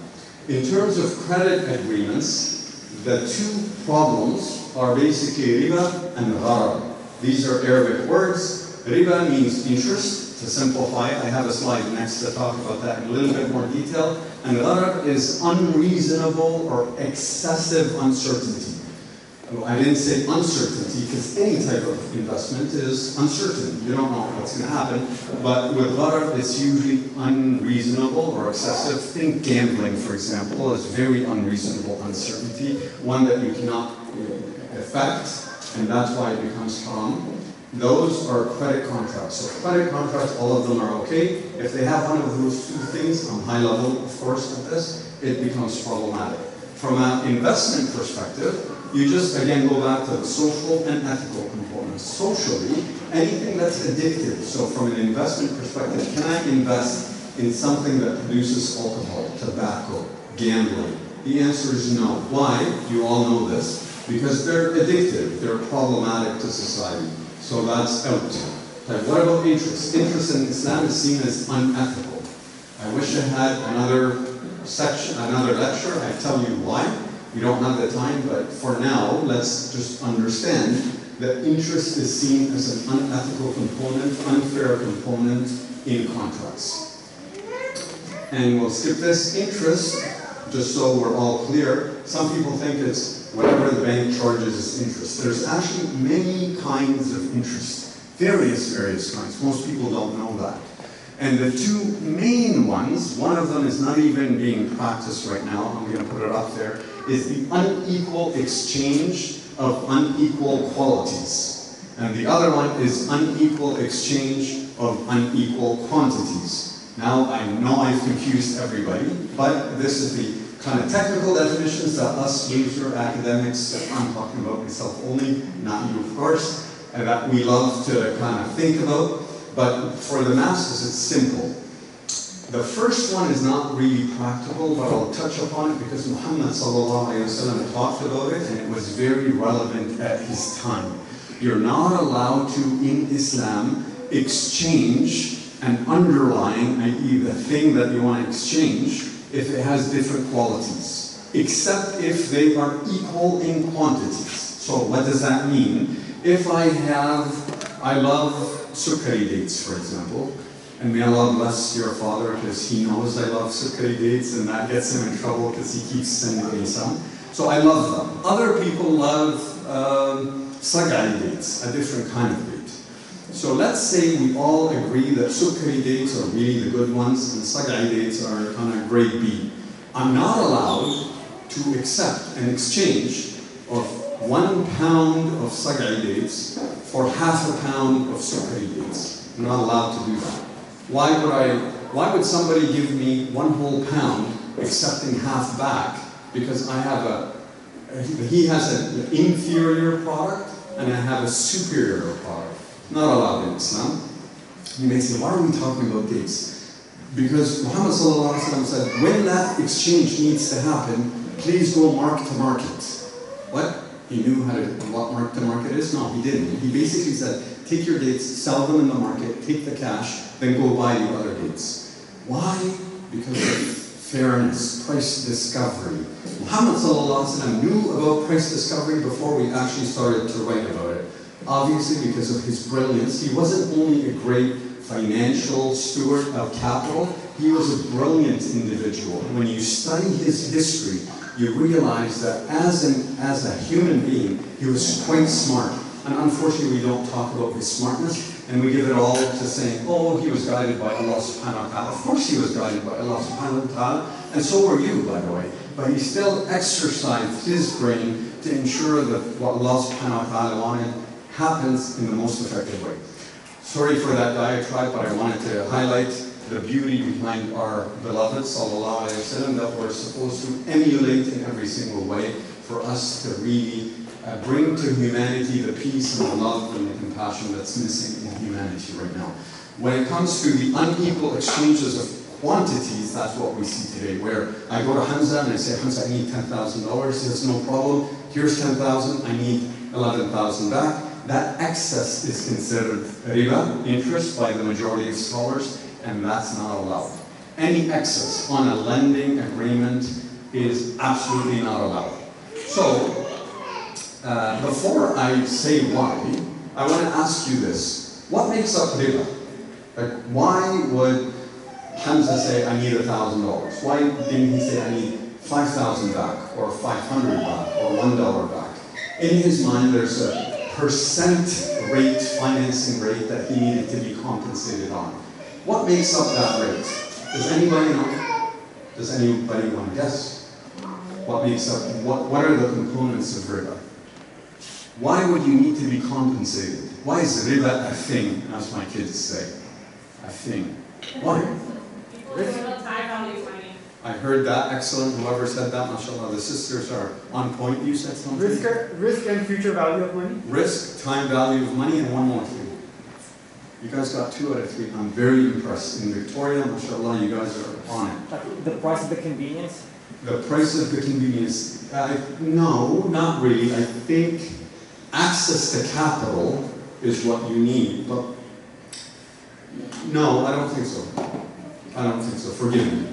In terms of credit agreements, the two problems are basically riba and gharar. These are Arabic words. Riba means interest. To simplify it, I have a slide next to talk about that in a little bit more detail. And gharar is unreasonable or excessive uncertainty. Well, I didn't say uncertainty because any type of investment is uncertain. You don't know what's going to happen. But with gharar, it's usually unreasonable or excessive. Think gambling, for example, is very unreasonable uncertainty, one that you cannot affect, and that's why it becomes haram. Those are credit contracts. So credit contracts, all of them are okay. If they have one of those two things, on high level, of course, of this, it becomes problematic. From an investment perspective, you just, again, go back to the social and ethical components. Socially, anything that's addictive. So from an investment perspective, can I invest in something that produces alcohol, tobacco, gambling? The answer is no. Why? You all know this. Because they're addictive. They're problematic to society. So that's out. Like, what about interest? Interest in Islam is seen as unethical. I wish I had another section, another lecture. I tell you why. We don't have the time, but for now, let's just understand that interest is seen as an unethical component, unfair component in contracts. And we'll skip this. Interest, just so we're all clear, some people think it's whatever the bank charges is interest. There's actually many kinds of interest, various kinds. Most people don't know that. And the two main ones, one of them is not even being practiced right now, I'm going to put it up there, is the unequal exchange of unequal qualities. And the other one is unequal exchange of unequal quantities. Now, I know I've confused everybody, but this is the kind of technical definitions that us user academics, I'm talking about myself only, not you of course, and that we love to kind of think about. But for the masses, it's simple. The first one is not really practical, but I'll touch upon it because Muhammad sallallahu alayhi wa sallam talked about it, and it was very relevant at his time. You're not allowed to, in Islam, exchange an underlying, i.e. the thing that you want to exchange, if it has different qualities, except if they are equal in quantities. So what does that mean? If I love sukari dates, for example, and may Allah bless your father because he knows I love sukari dates and that gets him in trouble because he keeps sending me some. So I love them. Other people love sagari dates, a different kind of date. So let's say we all agree that sukari dates are really the good ones and sagari dates are kind of grade B. I'm not allowed to accept an exchange of 1 pound of sagari dates for half a pound of sukari dates. I'm not allowed to do that. Why would somebody give me 1 whole pound accepting half back because he has an inferior product and I have a superior product? Not allowed in Islam. You may say, why are we talking about dates? Because Muhammad sallallahu alaihi wasallam said, when that exchange needs to happen, please go mark to market. What? He knew what mark to market is? No, he didn't. He basically said, take your dates, sell them in the market, take the cash, then go buy the other dates. Why? Because of fairness, price discovery. Muhammad sallallahu alaihi wasallam knew about price discovery before we actually started to write about it. Obviously, because of his brilliance, he wasn't only a great financial steward of capital, he was a brilliant individual. When you study his history, you realize that as a human being, he was quite smart. And unfortunately, we don't talk about his smartness, and we give it all to saying, oh, he was guided by Allah subhanahu wa ta'ala. Of course he was guided by Allah subhanahu wa ta'ala, and so were you, by the way. But he still exercised his brain to ensure that what Allah subhanahu wa ta'ala wanted happens in the most effective way. Sorry for that diatribe, but I wanted to highlight the beauty behind our beloved sallallahu alayhi wa sallam that we're supposed to emulate in every single way for us to really bring to humanity the peace and the love and the compassion that's missing in humanity right now. When it comes to the unequal exchanges of quantities, that's what we see today, where I go to Hamza and I say, Hamza, I need $10,000. He says, no problem. Here's 10,000. I need 11,000 back. That excess is considered riba, interest, by the majority of scholars, and that's not allowed. Any excess on a lending agreement is absolutely not allowed. So, before I say why, I want to ask you this. What makes up riba? Like, why would Hamza say, I need $1,000? Why didn't he say, I need 5,000 back, or 500 back, or $1 back? In his mind, there's a percent rate, financing rate, that he needed to be compensated on. What makes up that rate? Does anybody know? Does anybody want to guess? What makes up, what are the components of riba? Why would you need to be compensated? Why is riba a thing, as my kids say? A thing. Why? I heard that. Excellent. Whoever said that, mashallah. The sisters are on point. You said something? Risk and future value of money. Risk, time value of money, and one more thing. You guys got 2 out of 3. I'm very impressed. In Victoria, mashallah, you guys are on it. The price of the convenience? The price of the convenience. No, not really. I think access to capital is what you need. But no, I don't think so. I don't think so. Forgive me.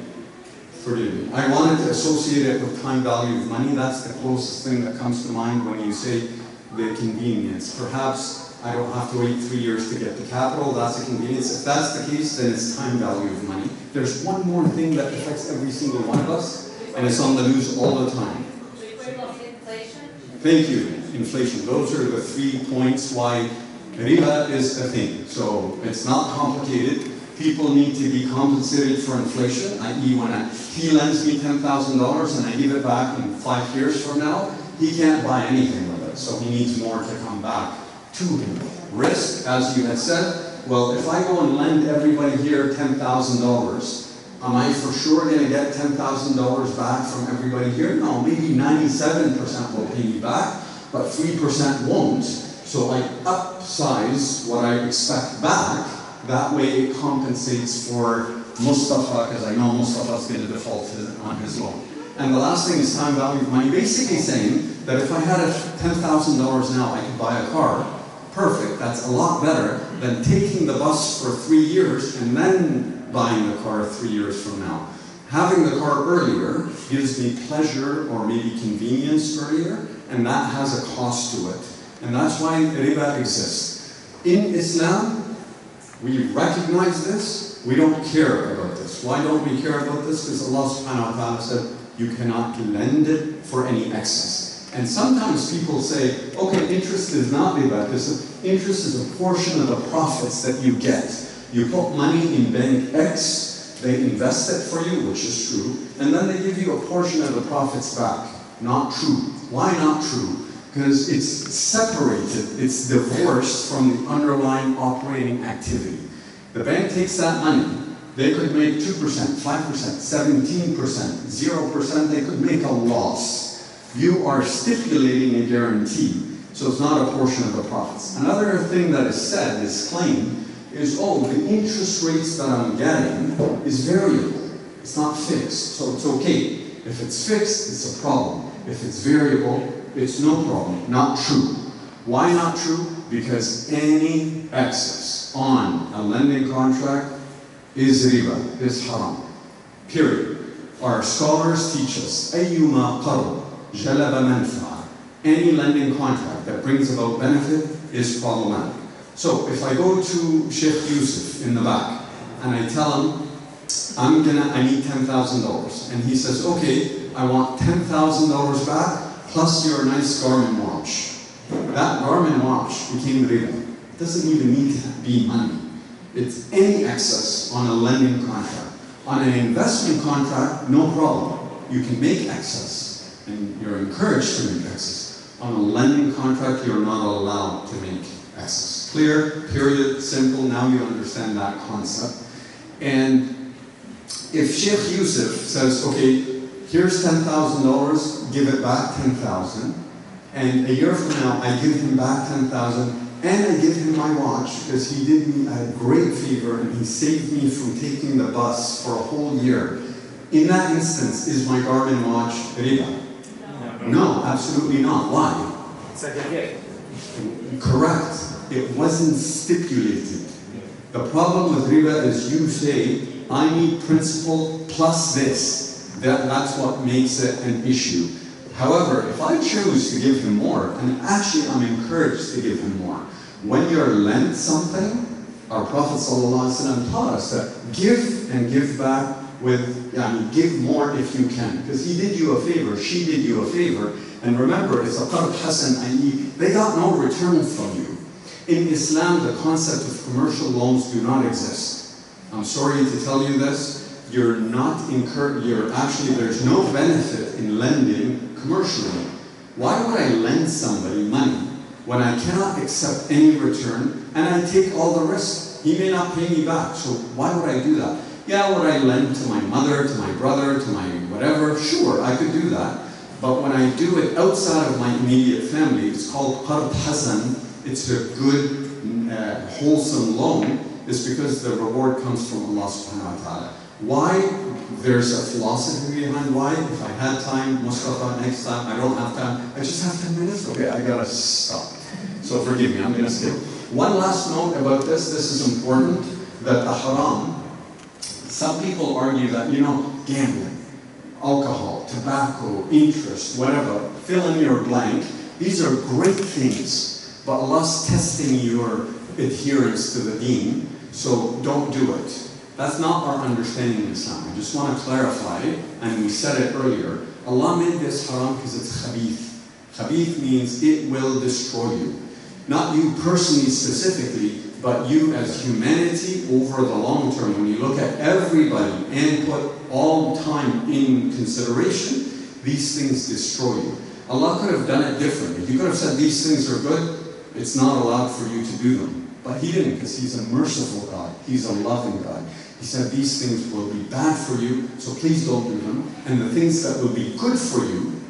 Forgive me. I wanted to associate it with time value of money. That's the closest thing that comes to mind when you say the convenience. Perhaps I don't have to wait 3 years to get the capital. That's a convenience. If that's the case, then it's time value of money. There's one more thing that affects every single one of us, and it's on the news all the time. Inflation? Thank you. Inflation. Those are the 3 points why riba is a thing. So it's not complicated. People need to be compensated for inflation, i.e. when he lends me $10,000 and I give it back in 5 years from now, he can't buy anything with it. So he needs more to come back to him. Risk, as you had said, well, if I go and lend everybody here $10,000, am I for sure going to get $10,000 back from everybody here? No, maybe 97% will pay me back, but 3% won't. So I upsize what I expect back. That way it compensates for Mustafa, because I know Mustafa's going to default on his loan. And the last thing is time value of money, basically saying that if I had $10,000 now, I could buy a car. Perfect, that's a lot better than taking the bus for 3 years and then buying the car 3 years from now. Having the car earlier gives me pleasure or maybe convenience earlier, and that has a cost to it. And that's why riba exists. In Islam, we recognize this, we don't care about this. Why don't we care about this? Because Allah subhanahu wa ta'ala said, you cannot lend it for any excess. And sometimes people say, okay, interest is not riba, because interest is a portion of the profits that you get. You put money in bank X, they invest it for you, which is true, and then they give you a portion of the profits back. Not true. Why not true? Because it's separated, it's divorced from the underlying operating activity. The bank takes that money, they could make 2%, 5%, 17%, 0%, they could make a loss. You are stipulating a guarantee, so it's not a portion of the profits. Another thing that is said, is claimed, is, oh, the interest rates that I'm getting is variable. It's not fixed, so it's okay. If it's fixed, it's a problem. If it's variable, it's no problem. Not true. Why not true? Because any excess on a lending contract is riba, is haram. Period. Our scholars teach us, أَيُّمَا قَرْض جَلَبَ مَنْفَعَ. Any lending contract that brings about benefit is problematic. So if I go to Sheikh Yusuf in the back and I tell him, I need $10,000, and he says, okay, I want $10,000 back plus your nice Garmin watch. That Garmin watch became riba. It doesn't even need to be money. It's any excess on a lending contract. On an investment contract, no problem. You can make excess, and you're encouraged to make excess. On a lending contract, you're not allowed to make excess. Clear, period, simple, now you understand that concept. And if Sheikh Yusuf says, okay, here's $10,000, give it back $10,000, and a year from now, I give him back $10,000, and I give him my watch because he did me a great favor and he saved me from taking the bus for a whole year. In that instance, is my Garmin watch riba? No, absolutely not. Why? It's like a gift. Correct. It wasn't stipulated. The problem with riba is you say, I need principal plus this. That's what makes it an issue. However, if I choose to give him more, and actually I'm encouraged to give him more, when you're lent something, our Prophet ﷺ taught us that give and give back with, give more if you can. Because he did you a favor, she did you a favor, and remember, it's a qard hasan, i.e., they got no return from you. In Islam, the concept of commercial loans do not exist. I'm sorry to tell you this, there's no benefit in lending commercially. Why would I lend somebody money when I cannot accept any return and I take all the risk? He may not pay me back, so why would I do that? Yeah, would I lend to my mother, to my brother, to my whatever? Sure, I could do that. But when I do it outside of my immediate family, it's called qard hasan. It's a good, wholesome loan. It's because the reward comes from Allah subhanahu wa ta'ala. Why? There's a philosophy behind why. If I had time, Mustafa, next time, I don't have time. I just have 10 minutes. Okay, I gotta stop. So forgive me, I'm gonna skip. One last note about this. This is important, that the haram, some people argue that, gambling, alcohol, tobacco, interest, whatever, fill in your blank. These are great things, but Allah's testing your adherence to the deen, so don't do it. That's not our understanding in Islam. I just want to clarify, and we said it earlier, Allah made this haram because it's khabith. Khabith means it will destroy you. Not you personally specifically, but you as humanity over the long term. When you look at everybody and put all time in consideration, these things destroy you. Allah could have done it differently. He could have said these things are good, it's not allowed for you to do them. But He didn't, because He's a merciful God. He's a loving God. He said these things will be bad for you, so please don't do them. And the things that will be good for you,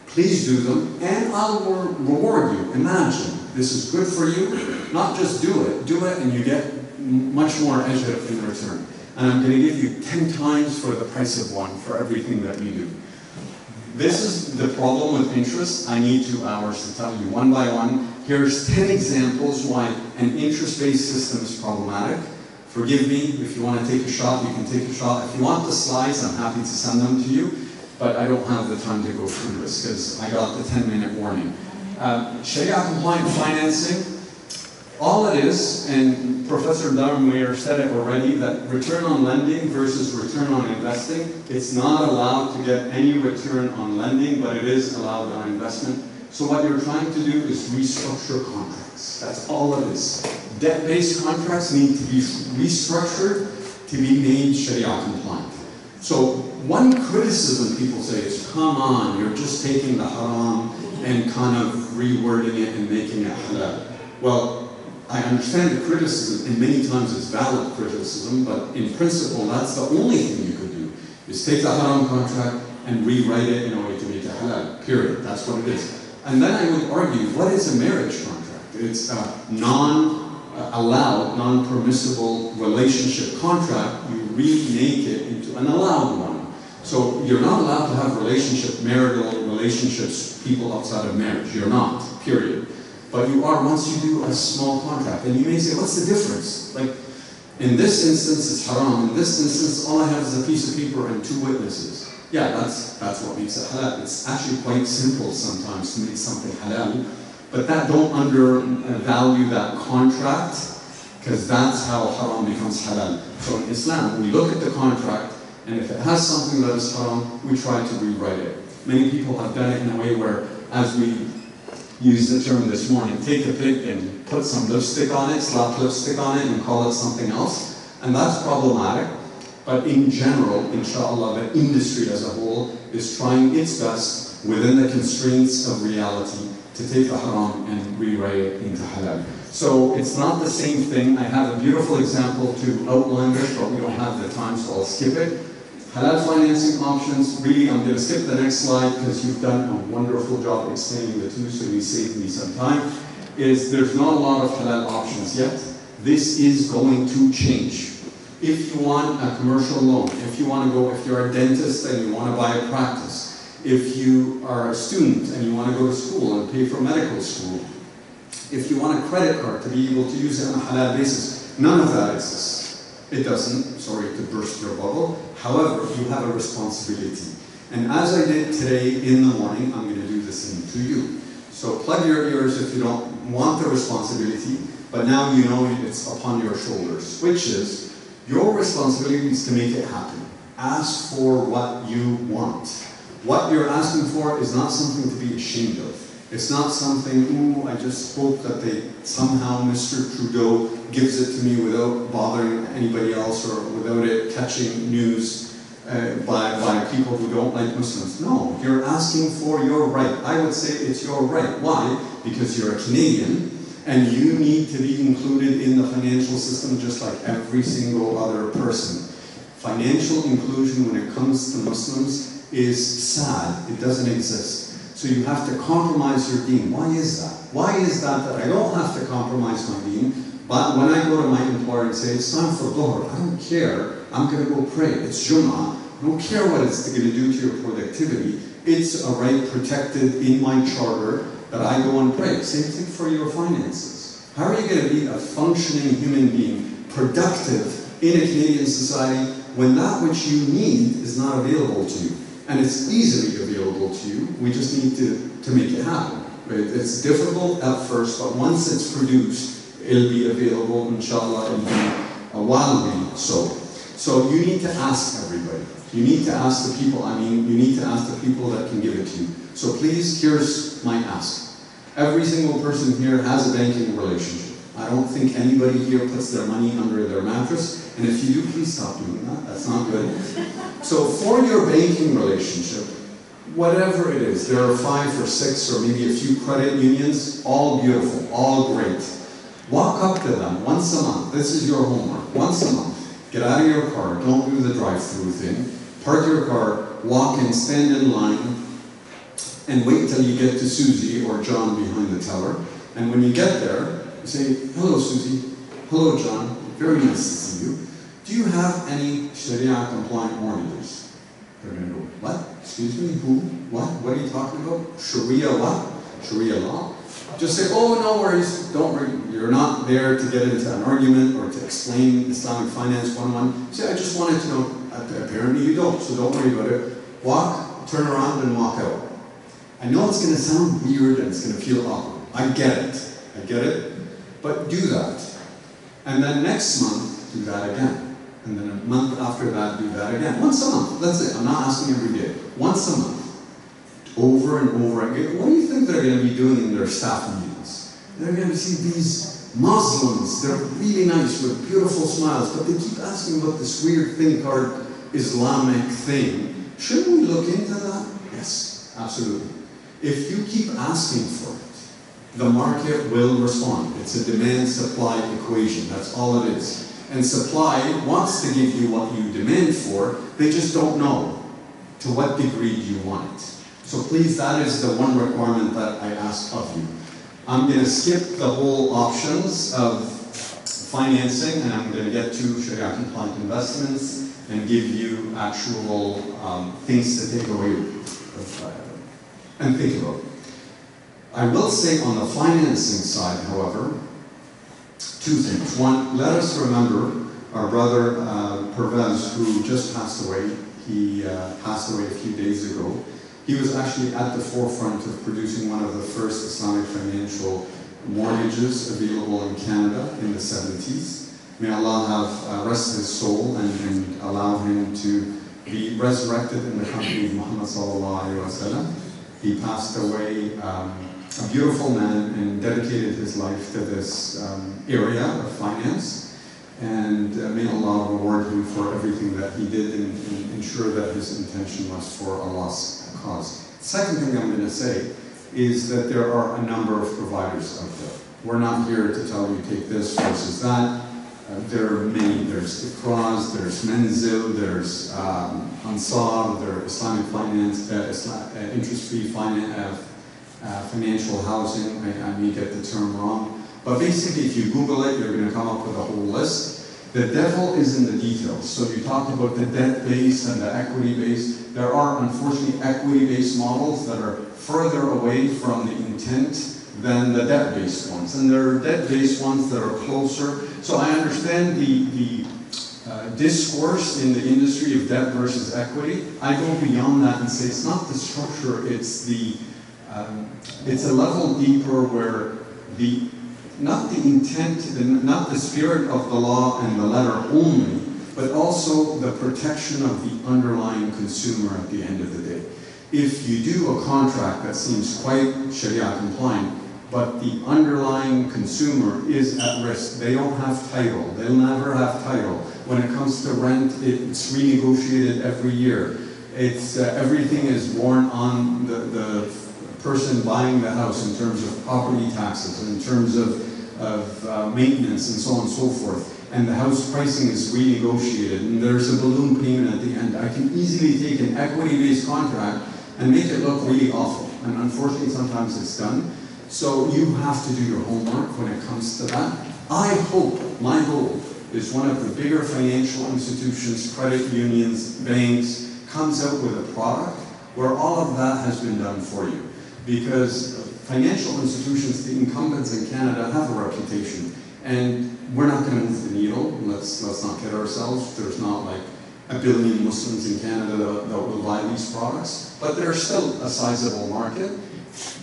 please do them, and I'll reward you. Imagine, this is good for you, not just do it and you get much more ajr in return. And I'm going to give you 10 times for the price of one for everything that you do. This is the problem with interest. I need 2 hours to tell you one by one. Here's 10 examples why an interest-based system is problematic. Forgive me, if you want to take a shot, you can take a shot. If you want the slides, I'm happy to send them to you, but I don't have the time to go through this because I got the 10-minute warning. Sharia-compliant financing, all it is, and Professor Daromir said it already, that return on lending versus return on investing, it's not allowed to get any return on lending, but it is allowed on investment. So what you're trying to do is restructure contracts. That's all it is. Debt-based contracts need to be restructured to be made Sharia compliant. So one criticism people say is, come on, you're just taking the haram and kind of rewording it and making it halal. Well, I understand the criticism, and many times it's valid criticism, but in principle, that's the only thing you could do, is take the haram contract and rewrite it in a way to make it halal, period. That's what it is. And then I would argue, what is a marriage contract? It's a non-allowed, non-permissible relationship contract. You remake it into an allowed one. So you're not allowed to have marital relationships, people outside of marriage. You're not, period. But you are once you do a small contract. And you may say, what's the difference? Like, in this instance, it's haram. In this instance, all I have is a piece of paper and 2 witnesses. Yeah, that's what makes it halal. It's actually quite simple sometimes to make something halal. But don't undervalue that contract, because that's how haram becomes halal. So in Islam, we look at the contract, And if it has something that is haram, we try to rewrite it. Many people have done it in a way where, as we used the term this morning, take a pig and put some lipstick on it, slap lipstick on it, and call it something else. And that's problematic. But in general, inshallah, the industry as a whole is trying its best within the constraints of reality to take the haram and rewrite it into halal. So it's not the same thing. I have a beautiful example to outline this, but we don't have the time, so I'll skip it. Halal financing options, really, I'm going to skip the next slide because you've done a wonderful job explaining the two, so you saved me some time. There's not a lot of halal options yet. This is going to change. If you want a commercial loan, if you're a dentist and you want to buy a practice, if you are a student and you want to go to school and pay for medical school, if you want a credit card to be able to use it on a halal basis, none of that exists. It doesn't, sorry to burst your bubble. However, you have a responsibility. And as I did today in the morning, I'm going to do the same to you. So plug your ears if you don't want the responsibility, but now you know it's upon your shoulders, which is your responsibility is to make it happen. Ask for what you want. What you're asking for is not something to be ashamed of. It's not something, ooh, I just hope that somehow Mr. Trudeau gives it to me without bothering anybody else or without it catching news by people who don't like Muslims. No, you're asking for your right. I would say it's your right. Why? Because you're a Canadian and you need to be included in the financial system just like every single other person. Financial inclusion when it comes to Muslims is sad. It doesn't exist. So you have to compromise your deen. Why is that? Why is that I don't have to compromise my deen, but when I go to my employer and say, it's time for Dhuhr, I don't care, I'm going to go pray. It's Jum'ah. I don't care what it's going to do to your productivity. It's a right protected in my charter that I go and pray. Same thing for your finances. How are you going to be a functioning human being, productive in a Canadian society when that which you need is not available to you? And it's easily available to you. We just need to make it happen. Right? It's difficult at first, but once it's produced, it'll be available, inshallah, in wildly so. So you need to ask everybody. You need to ask the people, you need to ask the people that can give it to you. So please, here's my ask. Every single person here has a banking relationship. I don't think anybody here puts their money under their mattress. And if you do, please stop doing that. That's not good. So for your banking relationship, whatever it is, there are 5 or 6 or maybe a few credit unions, all beautiful, all great. Walk up to them once a month. This is your homework. Once a month. Get out of your car. Don't do the drive-through thing. Park your car, walk and stand in line, and wait till you get to Susie or John behind the teller. And when you get there, you say, hello Susie, hello John, very nice to see you. Do you have any Sharia compliant mortgages? They're going to go, what? Excuse me, who? What are you talking about? Sharia what? Sharia law? Just say, oh, no worries, don't worry. You're not there to get into an argument or to explain Islamic finance 101. Say, I just wanted to know, apparently you don't, so don't worry about it. Walk, turn around and walk out. I know it's going to sound weird and it's going to feel awkward. I get it, but do that. And then next month, do that again. And then a month after that, do that again. Once a month, that's it. I'm not asking every day. Once a month. Over and over again. What do you think they're going to be doing in their staff meetings? They're going to see these Muslims. They're really nice with beautiful smiles, but they keep asking about this weird thing called Islamic thing. Shouldn't we look into that? Yes, absolutely. If you keep asking for it, the market will respond. It's a demand-supply equation. That's all it is. And supply wants to give you what you demand for. They just don't know to what degree you want it. So please, that is the one requirement that I ask of you. I'm going to skip the whole options of financing, and I'm going to get to Sharia-compliant investments and give you actual things to take away and think about. I will say on the financing side, however, 2 things. One, let us remember our brother Pervez, who just passed away. He passed away a few days ago. He was actually at the forefront of producing one of the first Islamic financial mortgages available in Canada in the 70s. May Allah have rest his soul and allow him to be resurrected in the company of Muhammad sallallahu alaihi wasallam. He passed away a beautiful man and dedicated his life to this area of finance. And may Allah reward him for everything that he did and ensure that his intention was for Allah's cause. Second thing I'm going to say is that there are a number of providers out there. We're not here to tell you take this versus that. There are many. There's Ethos, there's Menzil, there's Ansar, there's Islamic finance, interest-free financial housing. I may get the term wrong. But basically, if you Google it, you're going to come up with a whole list. The devil is in the details. So you talked about the debt-based and the equity-based. There are, unfortunately, equity-based models that are further away from the intent than the debt-based ones. And there are debt-based ones that are closer. So I understand the discourse in the industry of debt versus equity. I go beyond that and say it's not the structure, it's a level deeper where not the intent, not the spirit of the law and the letter only, but also the protection of the underlying consumer at the end of the day. If you do a contract that seems quite Sharia compliant, but the underlying consumer is at risk, they don't have title, they'll never have title. When it comes to rent, it's renegotiated every year. Everything is borne on the person buying the house in terms of property taxes, in terms of maintenance and so on and so forth. And the house pricing is renegotiated and there's a balloon payment at the end. I can easily take an equity-based contract and make it look really awful. And unfortunately, sometimes it's done. So you have to do your homework when it comes to that. I hope, my goal, is one of the bigger financial institutions, credit unions, banks, comes out with a product where all of that has been done for you. Because financial institutions, the incumbents in Canada, have a reputation. And we're not going to move the needle. Let's not kid ourselves. There's not like 1 billion Muslims in Canada that will buy these products. But there's still a sizable market.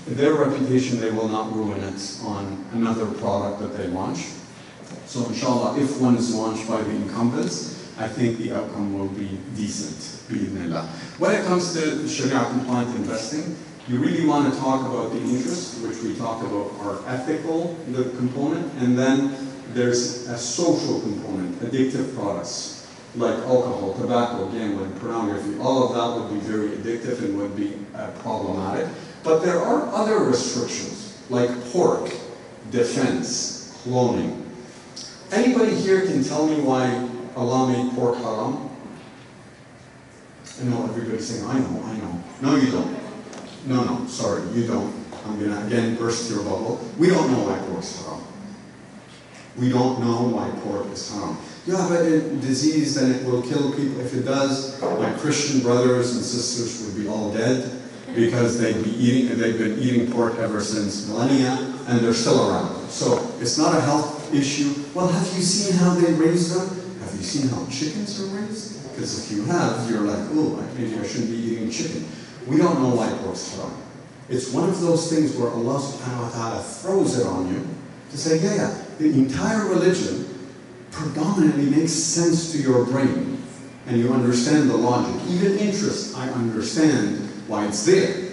Their reputation, they will not ruin it on another product that they launch. So inshallah, if one is launched by the incumbents, I think the outcome will be decent, bi-idhnillah. When it comes to Sharia compliant investing, you really want to talk about the interest, which we talked about our ethical component, and then there's a social component, addictive products, like alcohol, tobacco, gambling, pornography. All of that would be very addictive and would be problematic. But there are other restrictions, like pork, defense, cloning. Anybody here can tell me why Allah made pork haram? I know everybody's saying, I know. No, you don't. No, sorry, you don't. I'm going to again burst your bubble. We don't know why pork's haram. We don't know why pork is haram. You have a disease, then it will kill people. If it does, my Christian brothers and sisters would be all dead because they've been eating pork ever since millennia, and they're still around. So it's not a health issue. Well, have you seen how they raise them? Have you seen how chickens are raised? Because if you have, you're like, oh, maybe I shouldn't be eating chicken. We don't know why pork's haram. It's one of those things where Allah subhanahu wa ta'ala throws it on you to say, yeah, the entire religion predominantly makes sense to your brain, and you understand the logic. Even interest, I understand why it's there.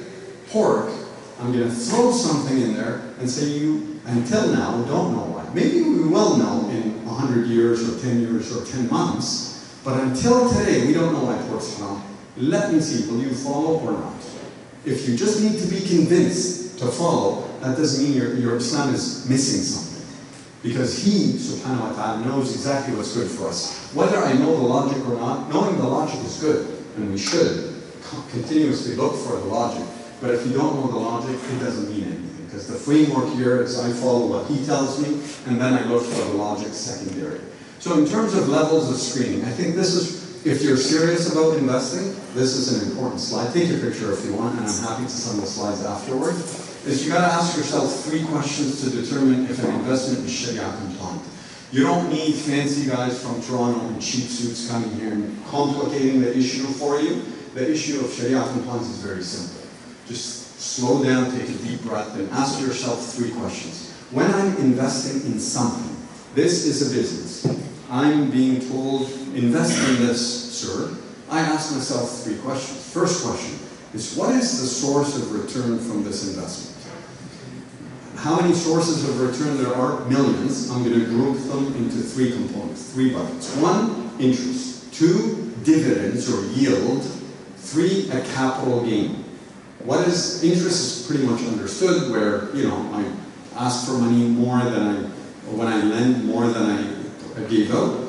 Pork, I'm going to throw something in there and say you, until now, don't know why. Maybe we will know in 100 years or 10 years or 10 months, but until today, we don't know why pork's haram. Let me see, will you follow or not? If you just need to be convinced to follow, that doesn't mean your Islam is missing something. Because He, subhanahu wa ta'ala, knows exactly what's good for us. Whether I know the logic or not, knowing the logic is good, and we should continuously look for the logic. But if you don't know the logic, it doesn't mean anything. Because the framework here is I follow what He tells me, and then I look for the logic secondary. So in terms of levels of screening, I think this is, if you're serious about investing, this is an important slide. Take a picture if you want, and I'm happy to send the slides afterward. Is you got to ask yourself 3 questions to determine if an investment is Sharia compliant. You don't need fancy guys from Toronto in cheap suits coming here and complicating the issue for you. The issue of Sharia compliance is very simple. Just slow down, take a deep breath, and ask yourself 3 questions. When I'm investing in something, this is a business. I'm being told, invest in this, sir, I ask myself 3 questions. First question is, what is the source of return from this investment? How many sources of return there are? Millions. I'm going to group them into 3 components, 3 buckets. 1, interest. 2, dividends or yield. 3, a capital gain. What is interest is pretty much understood, where, you know, I ask for money more than when I lend more than I gave out.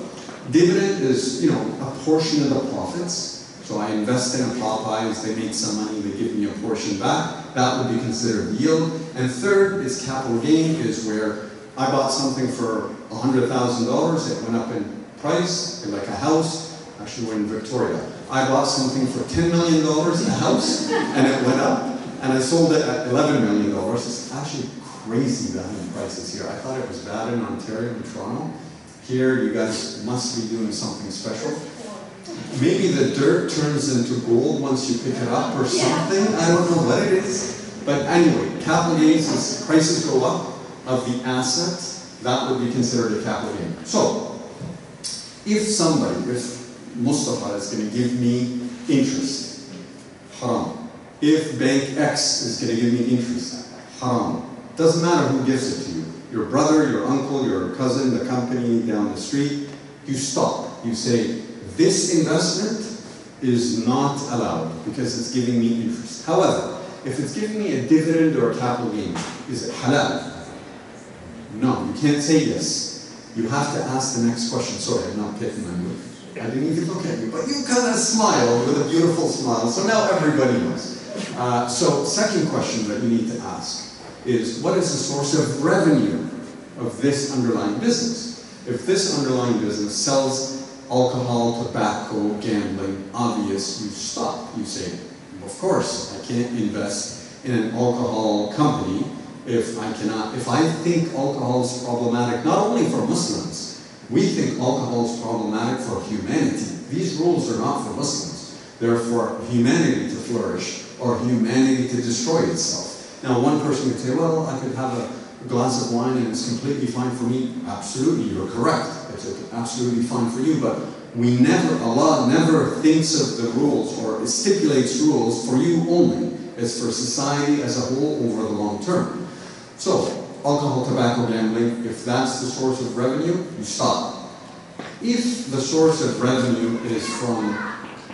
Dividend is, you know, a portion of the profits. So I invest in a Popeyes, they make some money, they give me a portion back. That would be considered yield. And third is capital gain, is where I bought something for $100,000, it went up in price, like a house. Actually, we're in Victoria. I bought something for $10 million, a house, and it went up. And I sold it at $11 million. It's actually crazy bad in prices here. I thought it was bad in Ontario and Toronto. Here, you guys must be doing something special. Maybe the dirt turns into gold once you pick it up or something. I don't know what it is. But anyway, capital gains, as prices go up of the asset, that would be considered a capital gain. So, if Mustafa is going to give me interest, haram. If Bank X is going to give me interest, haram. Doesn't matter who gives it to you. Your brother, your uncle, your cousin, the company down the street. You stop. You say, this investment is not allowed because it's giving me interest. However, if it's giving me a dividend or a capital gain, is it halal? No, you can't say yes. You have to ask the next question. Sorry, I'm not taking my move. I didn't even look at you, but you kind of smiled with a beautiful smile, so now everybody knows. So second question that you need to ask is, what is the source of revenue of this underlying business? If this underlying business sells alcohol, tobacco, gambling, obvious, you stop. You say, of course, I can't invest in an alcohol company if I think alcohol is problematic, not only for Muslims, we think alcohol is problematic for humanity. These rules are not for Muslims. They're for humanity to flourish or humanity to destroy itself. Now, one person could say, well, I could have a glass of wine and it's completely fine for me. Absolutely, you're correct. It's absolutely fine for you, but Allah never thinks of the rules or stipulates rules for you only. It's for society as a whole over the long term. So, alcohol, tobacco, gambling, if that's the source of revenue, you stop. If the source of revenue is from,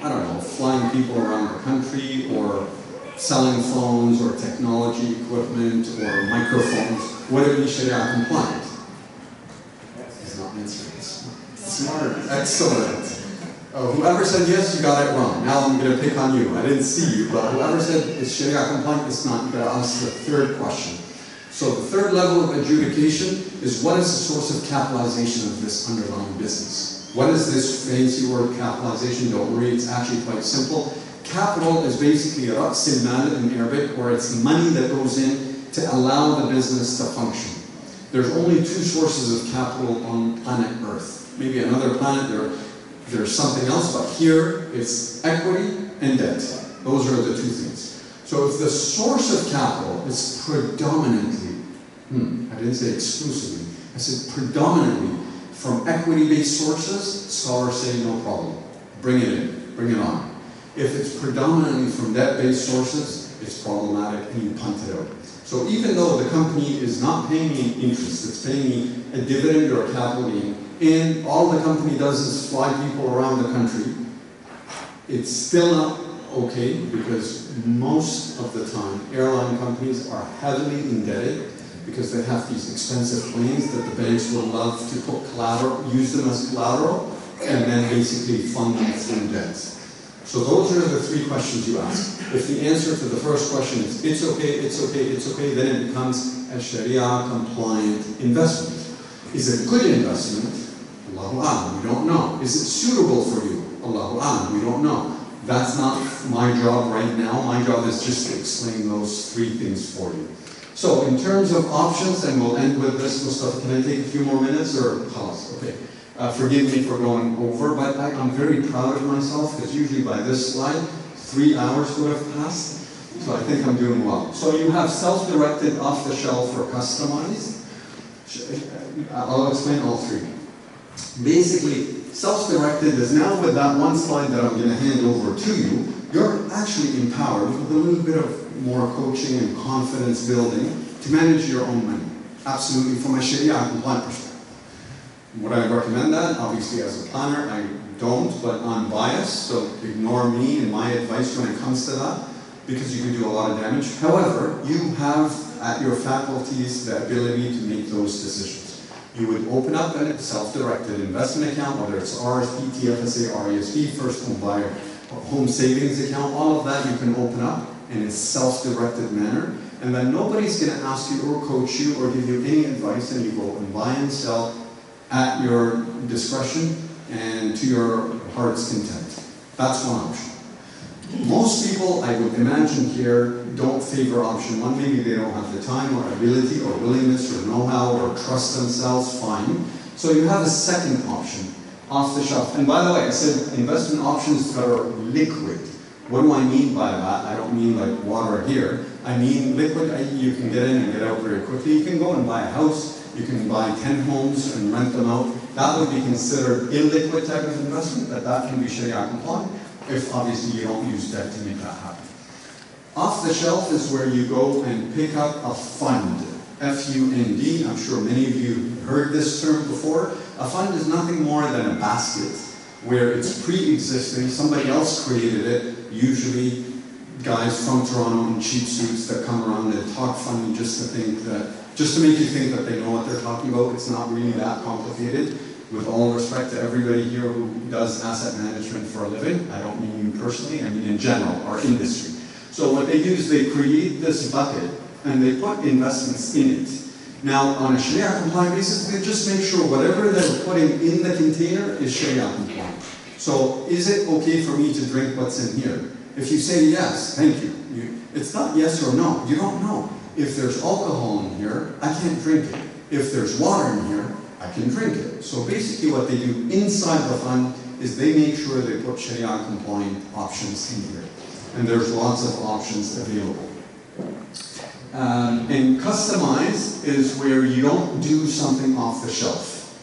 I don't know, flying people around the country or selling phones or technology equipment or microphones, would it be Sharia compliant? He's not answering this. Smart, excellent. Whoever said yes, you got it wrong. Now I'm going to pick on you. I didn't see you, but whoever said it's Sharia compliant, it's not. You got to ask the third question. So the third level of adjudication is, what is the source of capitalization of this underlying business? What is this fancy word capitalization? Don't worry, it's actually quite simple. Capital is basically Ra's al-Mal in Arabic, where it's money that goes in to allow the business to function. There's only 2 sources of capital on planet Earth. Maybe another planet there's something else, but here it's equity and debt. Those are the 2 things. So if the source of capital is predominantly, I didn't say exclusively, I said predominantly from equity-based sources, scholars say no problem. Bring it in, bring it on. If it's predominantly from debt-based sources, it's problematic and you punt it out. So even though the company is not paying me interest, it's paying me a dividend or a capital gain, and all the company does is fly people around the country, it's still not okay, because most of the time airline companies are heavily indebted because they have these expensive planes that the banks would love to put collateral, use them as collateral, and then basically fund them through debts. So those are the 3 questions you ask. If the answer to the first question is it's okay, it's okay, it's okay, then it becomes a Sharia compliant investment. Is it a good investment? Allahu A'lam, we don't know. Is it suitable for you? Allahu A'lam, we don't know. That's not my job right now. My job is just to explain those 3 things for you. So in terms of options, and we'll end with this, Mustafa, can I take a few more minutes or pause? Okay. Forgive me for going over, but I'm very proud of myself, because usually by this slide, 3 hours would have passed. So I think I'm doing well. So you have self-directed, off-the-shelf, or customized. I'll explain all 3. Basically, self-directed is now with that one slide that I'm going to hand over to you, you're actually empowered with a little bit of more coaching and confidence building to manage your own money. Absolutely, from a Sharia compliant perspective. Would I recommend that? Obviously, as a planner, I don't, but I'm biased, so ignore me and my advice when it comes to that, because you can do a lot of damage. However, you have at your faculties the ability to make those decisions. You would open up a self-directed investment account, whether it's RSP, TFSA, RESP, first home buyer, or home savings account, all of that you can open up in a self-directed manner, and then nobody's going to ask you or coach you or give you any advice, and you go and buy and sell at your discretion and to your heart's content. That's one option. Most people, I would imagine here, don't favor option one. Maybe they don't have the time or ability or willingness or know-how or trust themselves, fine. So you have a second option, off the shelf. And by the way, I said investment options that are liquid. What do I mean by that? I don't mean like water here. I mean liquid, you can get in and get out very quickly. You can go and buy a house. You can buy 10 homes and rent them out. That would be considered illiquid type of investment, but that can be Sharia compliant, if obviously you don't use debt to make that happen. Off the shelf is where you go and pick up a fund, F-U-N-D. I'm sure many of you heard this term before. A fund is nothing more than a basket where it's pre-existing, somebody else created it, usually guys from Toronto in cheap suits that come around and talk funny just to make you think that they know what they're talking about. It's not really that complicated. With all respect to everybody here who does asset management for a living, I don't mean you personally, I mean in general, our industry. So what they do is they create this bucket and they put investments in it. Now, on a Sharia compliant basis, they just make sure whatever they're putting in the container is Sharia compliant. So, is it okay for me to drink what's in here? If you say yes, thank you. It's not yes or no. You don't know. If there's alcohol in here, I can't drink it. If there's water in here, I can drink it. So basically what they do inside the fund is they make sure they put Sharia compliant options in here. And there's lots of options available. And customize is where you don't do something off the shelf.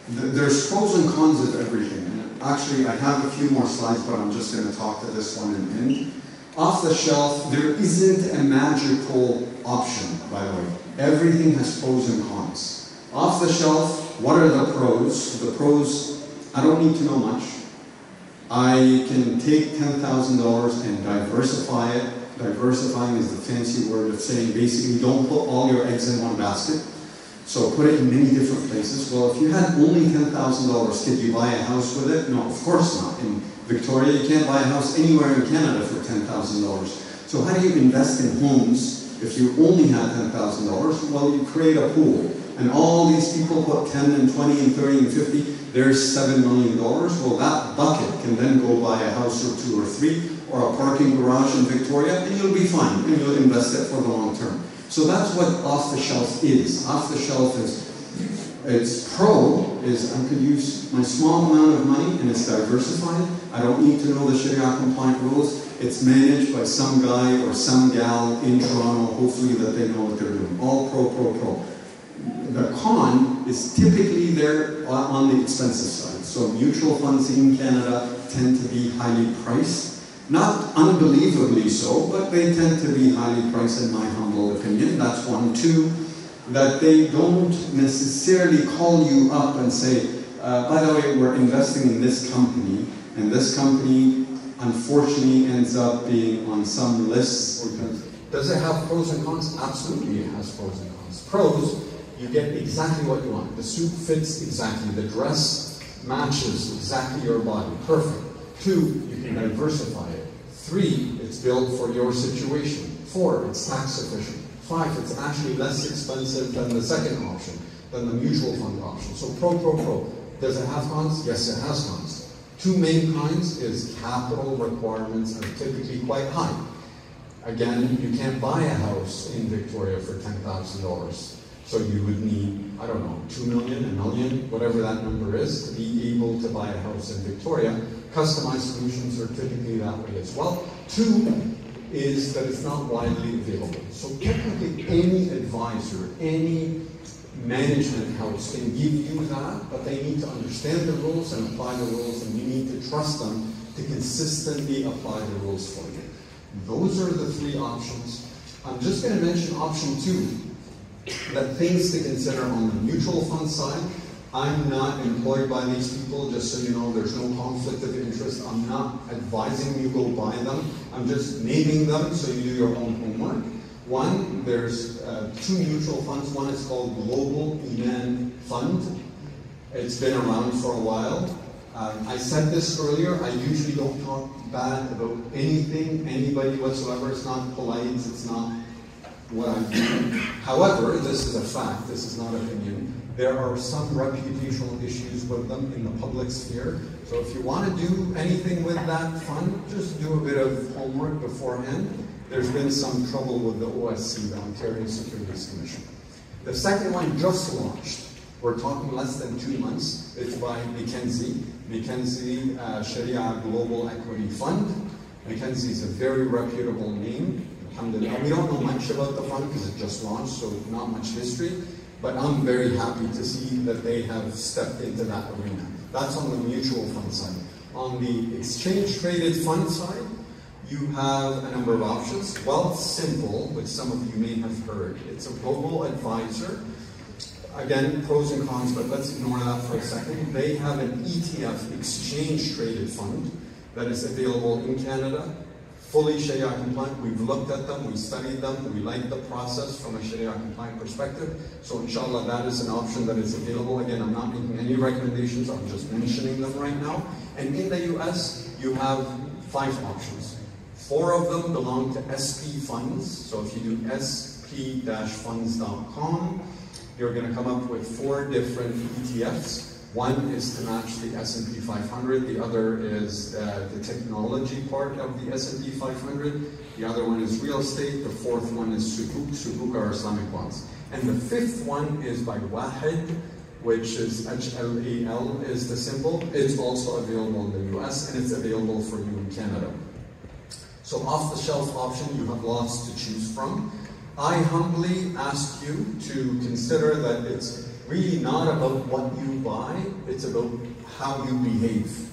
There's pros and cons of everything. And actually, I have a few more slides, but I'm just going to talk to this one in the end. Off the shelf, there isn't a magical option, by the way. Everything has pros and cons. Off the shelf, what are the pros? The pros, I don't need to know much. I can take $10,000 and diversify it. Diversifying is the fancy word of saying basically don't put all your eggs in one basket. So put it in many different places. Well, if you had only $10,000, could you buy a house with it? No, of course not. In Victoria, you can't buy a house anywhere in Canada for $10,000. So how do you invest in homes if you only had $10,000? Well, you create a pool. And all these people put 10 and 20 and 30 and 50, there's $7 million. Well, that bucket can then go buy a house or two or three, or a parking garage in Victoria, and you'll be fine, and you'll invest it for the long term. So that's what off the shelf is. Off the shelf is, its pro is I could use my small amount of money and it's diversified. I don't need to know the Sharia compliant rules. It's managed by some guy or some gal in Toronto, hopefully that they know what they're doing. All pro, pro, pro. The con is typically there on the expensive side. So mutual funds in Canada tend to be highly priced. Not unbelievably so, but they tend to be highly priced in my humble opinion. That's one. Two, that they don't necessarily call you up and say, by the way, we're investing in this company, and this company unfortunately ends up being on some lists. Does it have pros and cons? Absolutely it has pros and cons. Pros, you get exactly what you want. The suit fits exactly. The dress matches exactly your body. Perfect. Two, you can diversify it. Three, it's built for your situation. Four, it's tax efficient. Five, it's actually less expensive than the second option, than the mutual fund option. So pro, pro, pro. Does it have cons? Yes, it has cons. Two main kinds is capital requirements are typically quite high. Again, you can't buy a house in Victoria for $10,000. So you would need, I don't know, 2 million, a million, whatever that number is, to be able to buy a house in Victoria. Customized solutions are typically that way as well. Two is that it's not widely available. So technically any advisor, any management house can give you that, but they need to understand the rules and apply the rules, and you need to trust them to consistently apply the rules for you. Those are the three options. I'm just going to mention option 2, that things to consider on the mutual fund side. I'm not employed by these people, just so you know, there's no conflict of interest. I'm not advising you go buy them. I'm just naming them so you do your own homework. One, there's 2 mutual funds. One is called Global Iman Fund. It's been around for a while. I said this earlier, I usually don't talk bad about anything, anybody whatsoever. It's not polite, it's not what I do. However, this is a fact, this is not opinion. There are some reputational issues with them in the public sphere. So if you want to do anything with that fund, just do a bit of homework beforehand. There's been some trouble with the OSC, the Ontario Securities Commission. The second one just launched. We're talking less than 2 months. It's by Mackenzie. Mackenzie Sharia Global Equity Fund. Mackenzie is a very reputable name. Alhamdulillah. We don't know much about the fund because it just launched, so not much history. But I'm very happy to see that they have stepped into that arena. That's on the mutual fund side. On the exchange-traded fund side, you have a number of options. Wealthsimple, which some of you may have heard. It's a robo-advisor. Again, pros and cons, but let's ignore that for a second. They have an ETF, exchange-traded fund, that is available in Canada, fully Sharia compliant. We've looked at them, we studied them, we like the process from a Sharia compliant perspective. So inshallah, that is an option that is available. Again, I'm not making any recommendations, I'm just mentioning them right now. And in the US, you have 5 options. 4 of them belong to SP funds. So if you do sp-funds.com, you're going to come up with 4 different ETFs. One is to match the S&P 500. The other is the technology part of the S&P 500. The other one is real estate. The 4th one is Sukuk. Sukuk are Islamic bonds. And the 5th one is by Wahid, which is HLAL is the symbol. It's also available in the US, and it's available for you in Canada. So off-the-shelf option, you have lots to choose from. I humbly ask you to consider that it's really not about what you buy, it's about how you behave.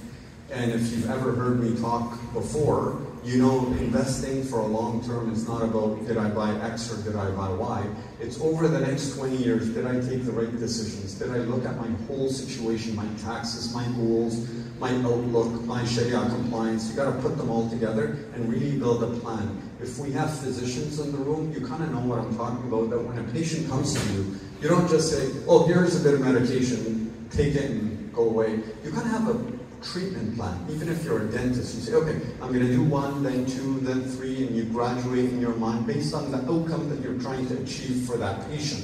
And if you've ever heard me talk before, you know investing for a long term is not about did I buy X or did I buy Y. It's over the next 20 years, did I take the right decisions? Did I look at my whole situation, my taxes, my goals, my outlook, my Sharia compliance? You got to put them all together and really build a plan. If we have physicians in the room, you kind of know what I'm talking about, that when a patient comes to you, you don't just say, oh, here's a bit of medication, take it and go away. You kind of have a treatment plan. Even if you're a dentist, you say, okay, I'm going to do 1, then 2, then 3, and you graduate in your mind based on the outcome that you're trying to achieve for that patient.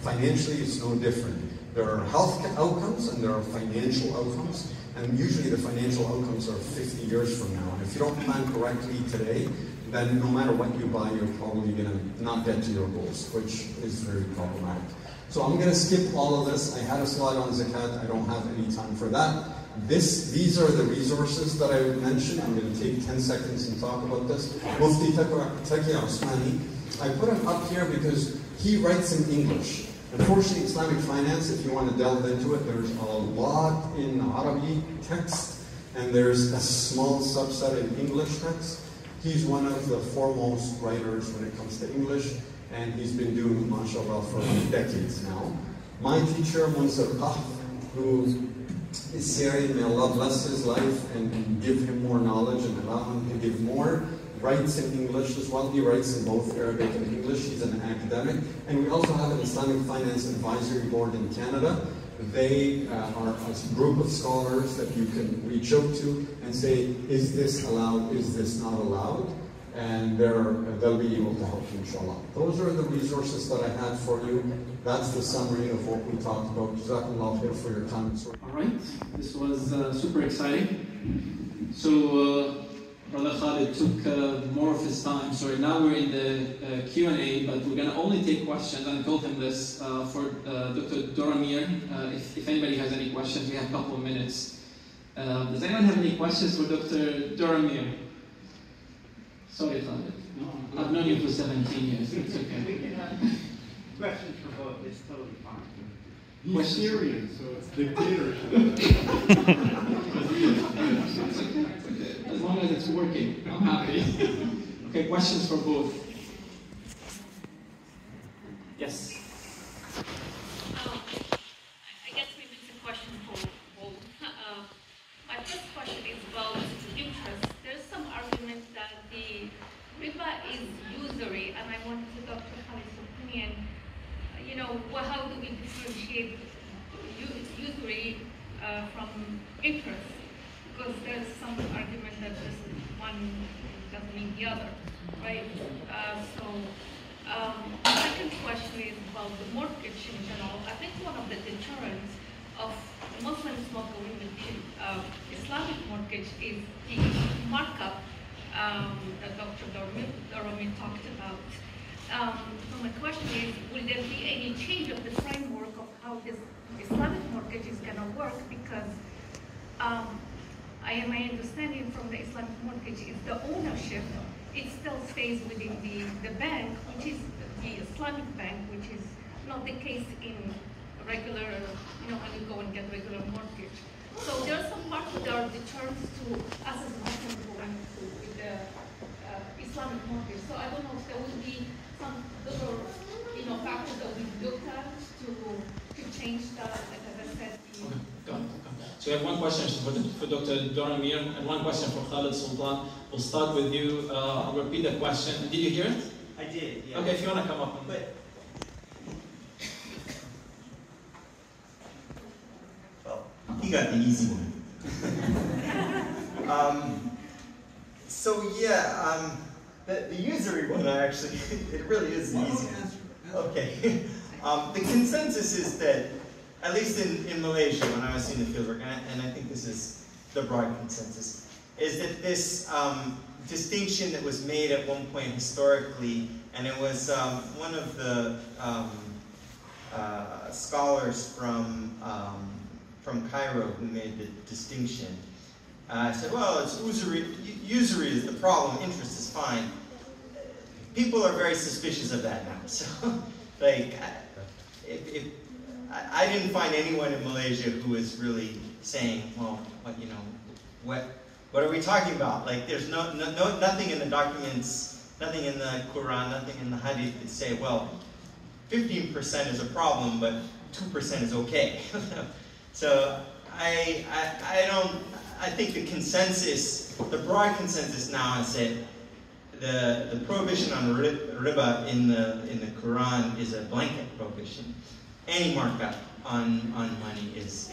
Financially, it's no different. There are health outcomes and there are financial outcomes, and usually the financial outcomes are 50 years from now. And if you don't plan correctly today, then no matter what you buy, you're probably going to not get to your goals, which is very problematic. So I'm going to skip all of this. I had a slide on zakat. I don't have any time for that. These are the resources that I mentioned. I'm going to take 10 seconds and talk about this. Mufti Taqi Osmani, I put him up here because he writes in English. Unfortunately, Islamic finance, if you want to delve into it, there's a lot in Arabic text, and there's a small subset in English text. He's one of the foremost writers when it comes to English, and he's been doing mashallah for decades now. My teacher, Mustafa, who is Syrian, may Allah bless his life and give him more knowledge and allow him to give more, writes in English as well. He writes in both Arabic and English. He's an academic. And we also have an Islamic Finance Advisory Board in Canada. They are a group of scholars that you can reach out to and say, is this allowed, is this not allowed? And they'll be able to help you, inshallah. Those are the resources that I had for you. That's the summary of what we talked about. Jazakallah khair for your time. All right, this was super exciting. So, Brother Khaled took more of his time. So now we're in the Q&A, but we're going to only take questions. And I told him this for Dr. Daromir. If anybody has any questions, we have a couple of minutes. Does anyone have any questions for Dr. Daromir? Sorry, Khaled. No, I've known you for 17 years. It's okay. Questions for both is totally fine. He's Syrian, so it's dictatorship. As long as it's working, I'm happy. Okay, questions for both. Yes. I guess maybe it's a question for both. My first question is about interest. There's some argument that the riba is usury, and I wanted to Dr. Khaled's opinion. You know, how do we differentiate usury from interest? Because there's some argument that just one doesn't mean the other, right? The second question is about the mortgage in general. I think one of the deterrents of Muslims not going with the Islamic mortgage is the markup that Dr. Daromir talked about. So my question is, will there be any change of the framework of how this Islamic mortgage is going to work? Because my understanding from the Islamic mortgage is the ownership, it still stays within the bank, which is the Islamic bank, which is not the case in regular, when you go and get regular mortgage. So there are some parts that are deterrents to us as Muslims going with the Islamic mortgage. So I don't know if there will be some other, factors that we looked at to change that, like as I said. Okay, got it. So we have one question for Dr. Daromir and one question for Khaled Sultan. We'll start with you. I'll repeat the question. Did you hear it? I did, yeah. Okay, if you want to come up. Well, he got the easy one. The usury one, actually, it really is the easy one. Okay. The consensus is that, at least in Malaysia, when I was in the fieldwork, and I think this is the broad consensus, is that this distinction that was made at one point historically, and it was one of the scholars from Cairo who made the distinction, said, well, it's usury is the problem, interest is fine. People are very suspicious of that now. So, like, I didn't find anyone in Malaysia who was really saying, well, what are we talking about? Like, there's nothing in the documents, nothing in the Quran, nothing in the Hadith that say, well, 15% is a problem, but 2% is okay. So I think the consensus, the broad consensus now is that the prohibition on riba in the Quran is a blanket prohibition. Any markup on money is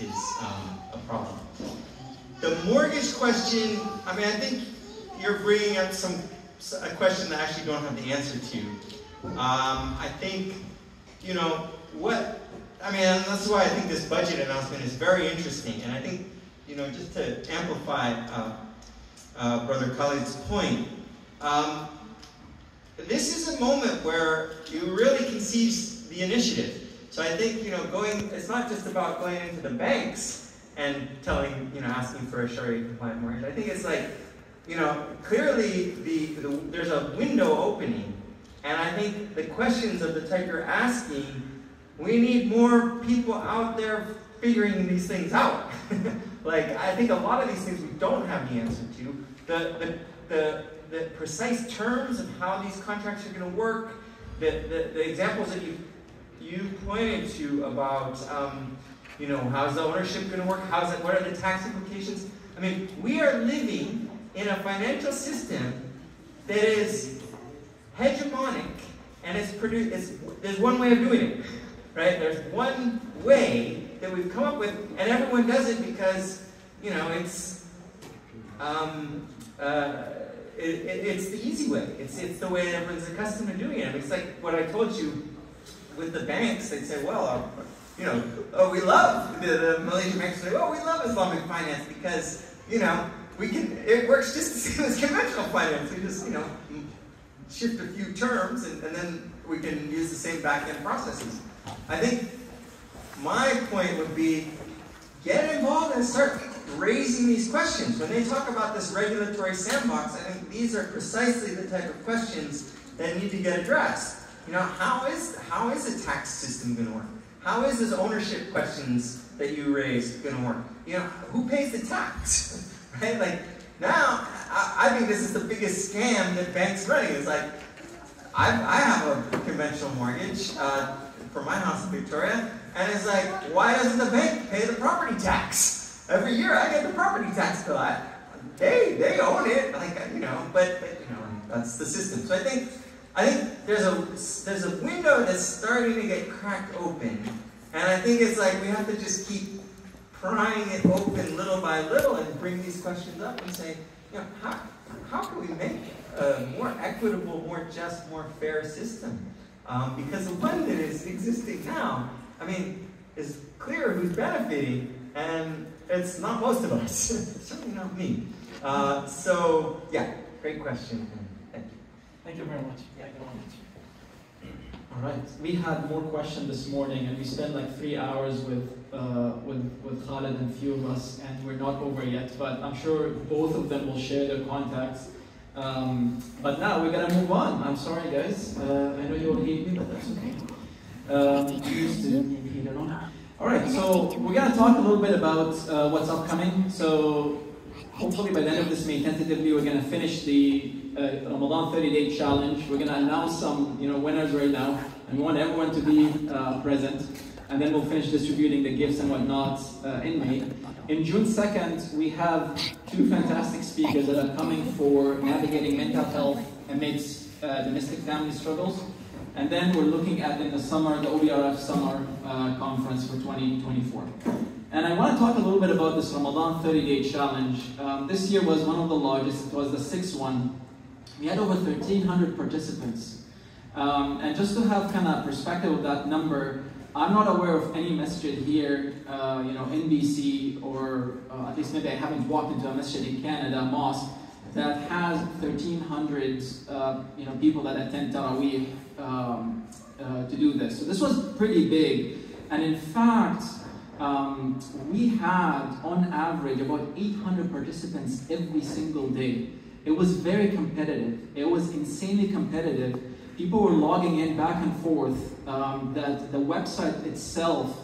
a problem. The mortgage question, I think you're bringing up a question that I actually don't have the answer to. I think, that's why I think this budget announcement is very interesting. And I think, just to amplify Brother Khaled's point, this is a moment where you really can seize the initiative. So I think, it's not just about going into the banks and telling, asking for a Sharia compliant mortgage. I think it's like, clearly there's a window opening. And I think the questions of the type you're asking, we need more people out there figuring these things out. Like, I think a lot of these things we don't have the answer to. The precise terms of how these contracts are going to work, the examples that you pointed to about, how's the ownership going to work? What are the tax implications? We are living in a financial system that is hegemonic, and there's one way of doing it, right? There's one way that we've come up with, and everyone does it because, it's the easy way. It's the way that everyone's accustomed to doing it. It's like what I told you with the banks. They'd say, well, we love, the Malaysian banks say, we love Islamic finance because, it works just the same as conventional finance. We just, shift a few terms and then we can use the same back-end processes. I think my point would be, get involved and start raising these questions. When they talk about this regulatory sandbox, I think these are precisely the type of questions that need to get addressed. you know, how is the tax system going to work? How is this ownership questions that you raised going to work? You know, who pays the tax? Right? Like, now, I think this is the biggest scam that banks running. It's like, I have a conventional mortgage for my house in Victoria, and it's like, why doesn't the bank pay the property tax? Every year I get the property tax bill. They own it, like, you know, but you know, that's the system. So I think there's a window that's starting to get cracked open, and I think it's like we have to just keep prying it open little by little and bring these questions up and say, you know, how can we make a more equitable, more just, more fair system? Because the one that is existing now, I mean, is clear who's benefiting, and it's not most of us. It's certainly not me. So, yeah, great question. Thank you. Thank you very much. Thank you very much. All right, we had more questions this morning, and we spent like 3 hours with Khaled and a few of us, and we're not over yet. But I'm sure both of them will share their contacts. But now we're gonna move on. I'm sorry, guys. I know you all hate me, but that's okay. I'm used to being hated on. All right, so we're gonna talk a little bit about what's upcoming. So hopefully by the end of this May, tentatively, we're gonna finish the Ramadan 30-day challenge. We're gonna announce some, winners right now, and we want everyone to be present. And then we'll finish distributing the gifts and whatnot in May. In June 2nd, we have 2 fantastic speakers that are coming for navigating mental health amidst domestic family struggles. And then we're looking at, in the summer, the OBRF Summer Conference for 2024. And I want to talk a little bit about this Ramadan 30-day challenge. This year was one of the largest. It was the 6th one. We had over 1,300 participants. And just to have kind of perspective of that number, I'm not aware of any masjid here, in BC, or at least maybe I haven't walked into a masjid in Canada, a mosque, that has 1,300 people that attend Taraweeh to do this. So this was pretty big. And in fact, we had, on average, about 800 participants every single day. It was very competitive. It was insanely competitive. People were logging in back and forth. That the website itself,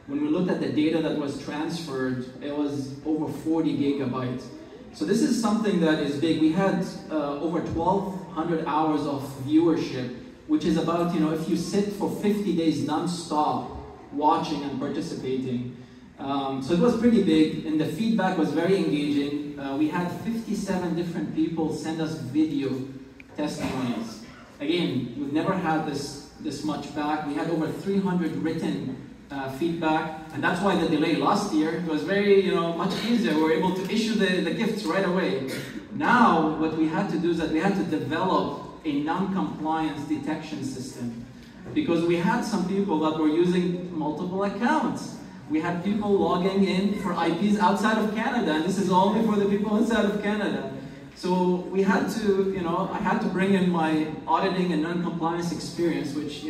when we looked at the data that was transferred, it was over 40 gigabytes. So this is something that is big. We had over 1,200 hours of viewership, which is about, if you sit for 50 days non-stop watching and participating. So it was pretty big, and the feedback was very engaging. We had 57 different people send us video testimonies. Again, we've never had this much back. We had over 300 written feedback, and that's why the delay last year. It was very, much easier. We were able to issue the gifts right away. Now, what we had to do is that we had to develop a non-compliance detection system, because we had some people that were using multiple accounts. We had people logging in for IPs outside of Canada, and this is only for the people inside of Canada. So we had to, I had to bring in my auditing and non-compliance experience, which,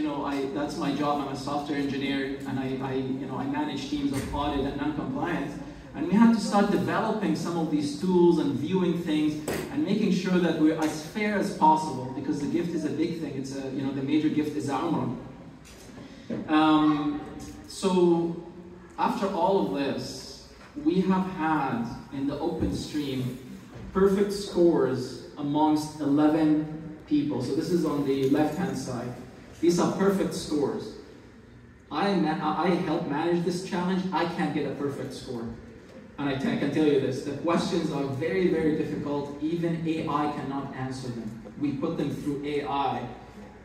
that's my job. I'm a software engineer, and I manage teams of audit and non-compliance. And we had to start developing some of these tools and viewing things and making sure that we're as fair as possible, because the gift is a big thing. It's the major gift is Umrah. So after all of this, we have had in the open stream perfect scores amongst 11 people. So this is on the left-hand side. These are perfect scores. I help manage this challenge. I can't get a perfect score. And I can tell you this, the questions are very, very difficult. Even AI cannot answer them. We put them through AI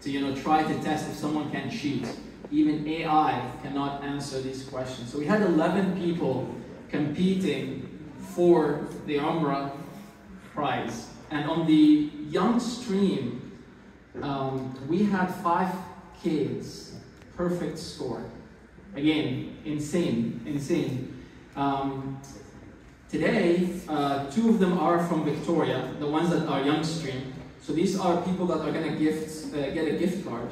to try to test if someone can cheat. Even AI cannot answer these questions. So we had 11 people competing for the Umrah prize. And on the young stream, we had 5 kids, perfect score. Again, insane. Today, 2 of them are from Victoria, the ones that are young stream. So these are people that are going to get a gift card.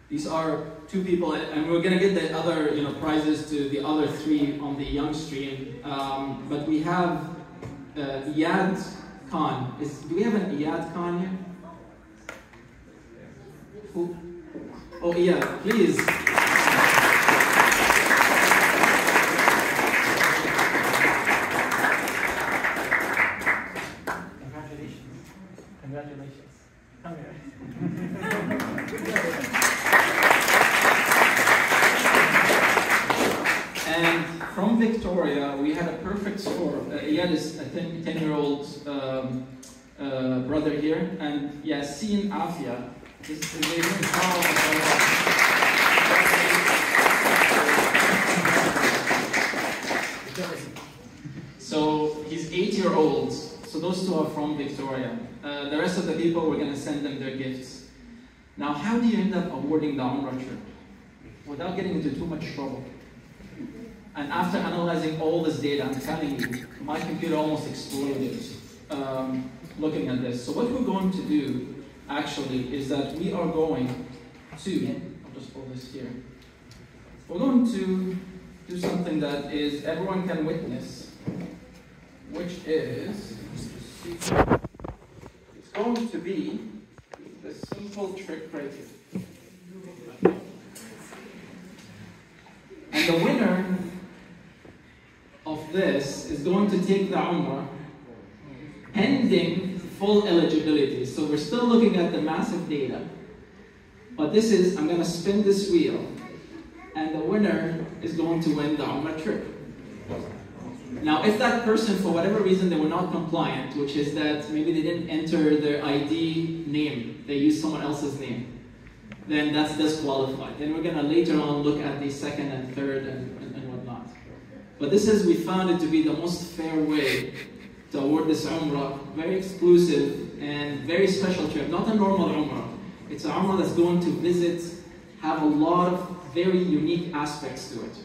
These are 2 people, and we're going to get the other prizes to the other 3 on the young stream. But we have Iyad Khan. Do we have an Iyad Khan here? Who? Oh, yeah, please. Congratulations. Come here. And from Victoria, we had a perfect score. Iyad is a 10-year-old brother here, and Yasin Afia is amazing. So he's 8-year-old. So those two are from Victoria. The rest of the people, we're going to send them their gifts. Now, how do you end up awarding the Umrah trip without getting into too much trouble? And after analyzing all this data, I'm telling you, my computer almost exploded looking at this. So what we're going to do, actually, is that we are going to, I'll just pull this here. We're going to do something that is everyone can witness, which is, it's going to be the simple trick right here. And the winner of this is going to take the Umrah pending full eligibility. So we're still looking at the massive data. But this is, I'm going to spin this wheel, and the winner is going to win the Umrah trip. Now, if that person, for whatever reason, they were not compliant, which is that maybe they didn't enter their ID name, they used someone else's name, then that's disqualified. Then we're going to later on look at the second and third and whatnot. But this is, we found it to be the most fair way to award this Umrah, very exclusive and very special trip, not a normal Umrah. It's an Umrah that's going to visit, have a lot of very unique aspects to it.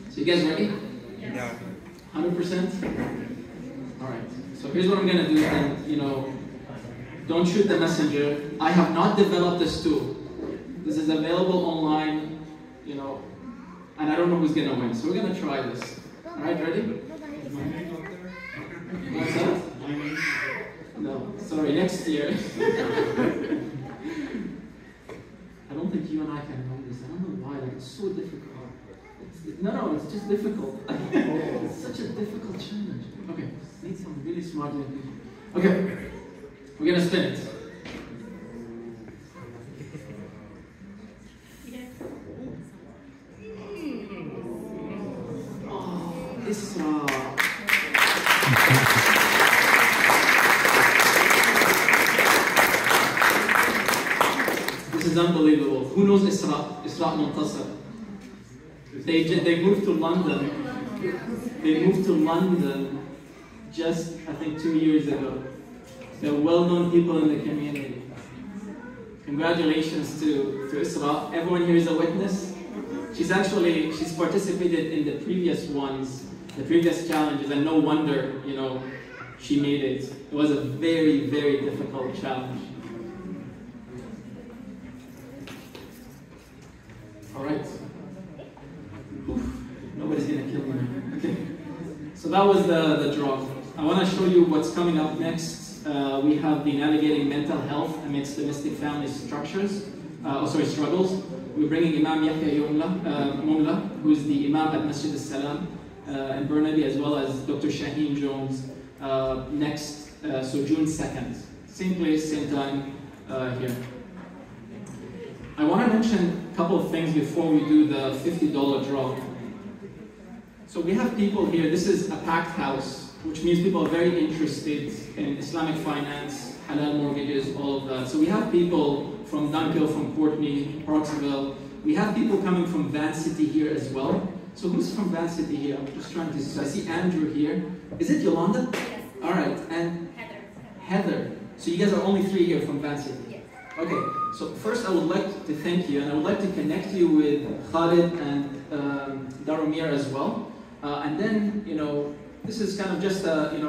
So you guys ready? Yeah. 100%? All right. So here's what I'm going to do, and don't shoot the messenger. I have not developed this tool. This is available online, and I don't know who's going to win. So we're going to try this. All right, ready? What's that? No, sorry, next year. I don't think you and I can run this. I don't know why, it's so difficult. No, it's just difficult. It's such a difficult challenge. Okay, need some really smart people. Okay, we're gonna spin it. Oh, Isra. This is unbelievable. Who knows Isra? Isra Muntasir. They moved to London. They moved to London just, I think, 2 years ago. They're well-known people in the community. Congratulations to Isra. Everyone here is a witness. She's participated in the previous ones, the previous challenges, and no wonder, she made it. It was a very, very difficult challenge. All right. Nobody's gonna kill me now. Okay. So that was the draw. I want to show you what's coming up next. We have the navigating mental health amidst domestic family struggles. We're bringing Imam Yahya Mumla, who is the Imam at Masjid al-Salam in Burnaby, as well as Dr. Shaheen Jones next, so June 2nd. Same place, same time here. I want to mention a couple of things before we do the $50 draw. So we have people here, this is a packed house, which means people are very interested in Islamic finance, halal mortgages, all of that. So we have people from Dunkirk, from Courtney, Parksville. We have people coming from Van City here as well. So who's from Van City here? I'm just trying to see. So I see Andrew here. Is it Yolanda? Yes. All right, and Heather. So you guys are only 3 here from Van City? Yes. Okay, so first I would like to thank you, and I would like to connect you with Khaled and Daromir as well. And then, this is kind of just,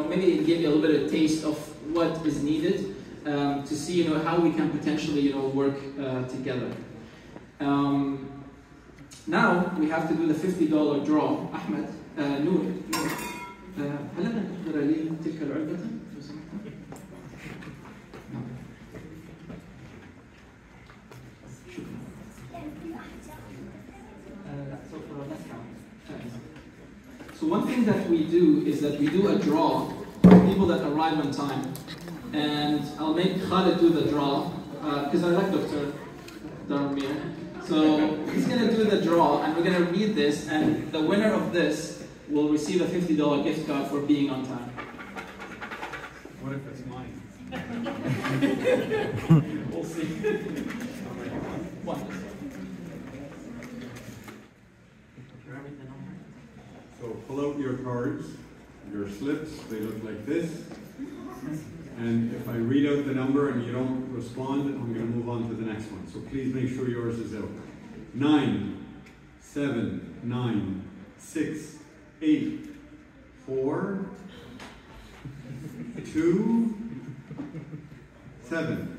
maybe it gave you a little bit of taste of what is needed to see, how we can potentially, work together. Now we have to do the $50 draw. Ahmed, Noor, هل أنا تقدر لي تلك العلبة؟ one thing that we do is that we do a draw for people that arrive on time. And I'll make Khaled do the draw, because I like Dr. Daromir. So he's going to do the draw, and we're going to read this, and the winner of this will receive a $50 gift card for being on time. What if it's mine? We'll see. One. So pull out your cards, your slips, they look like this. And if I read out the number and you don't respond, I'm going to move on to the next one. So please make sure yours is out. 9, 7, 9, 6, 8, 4, 2, 7.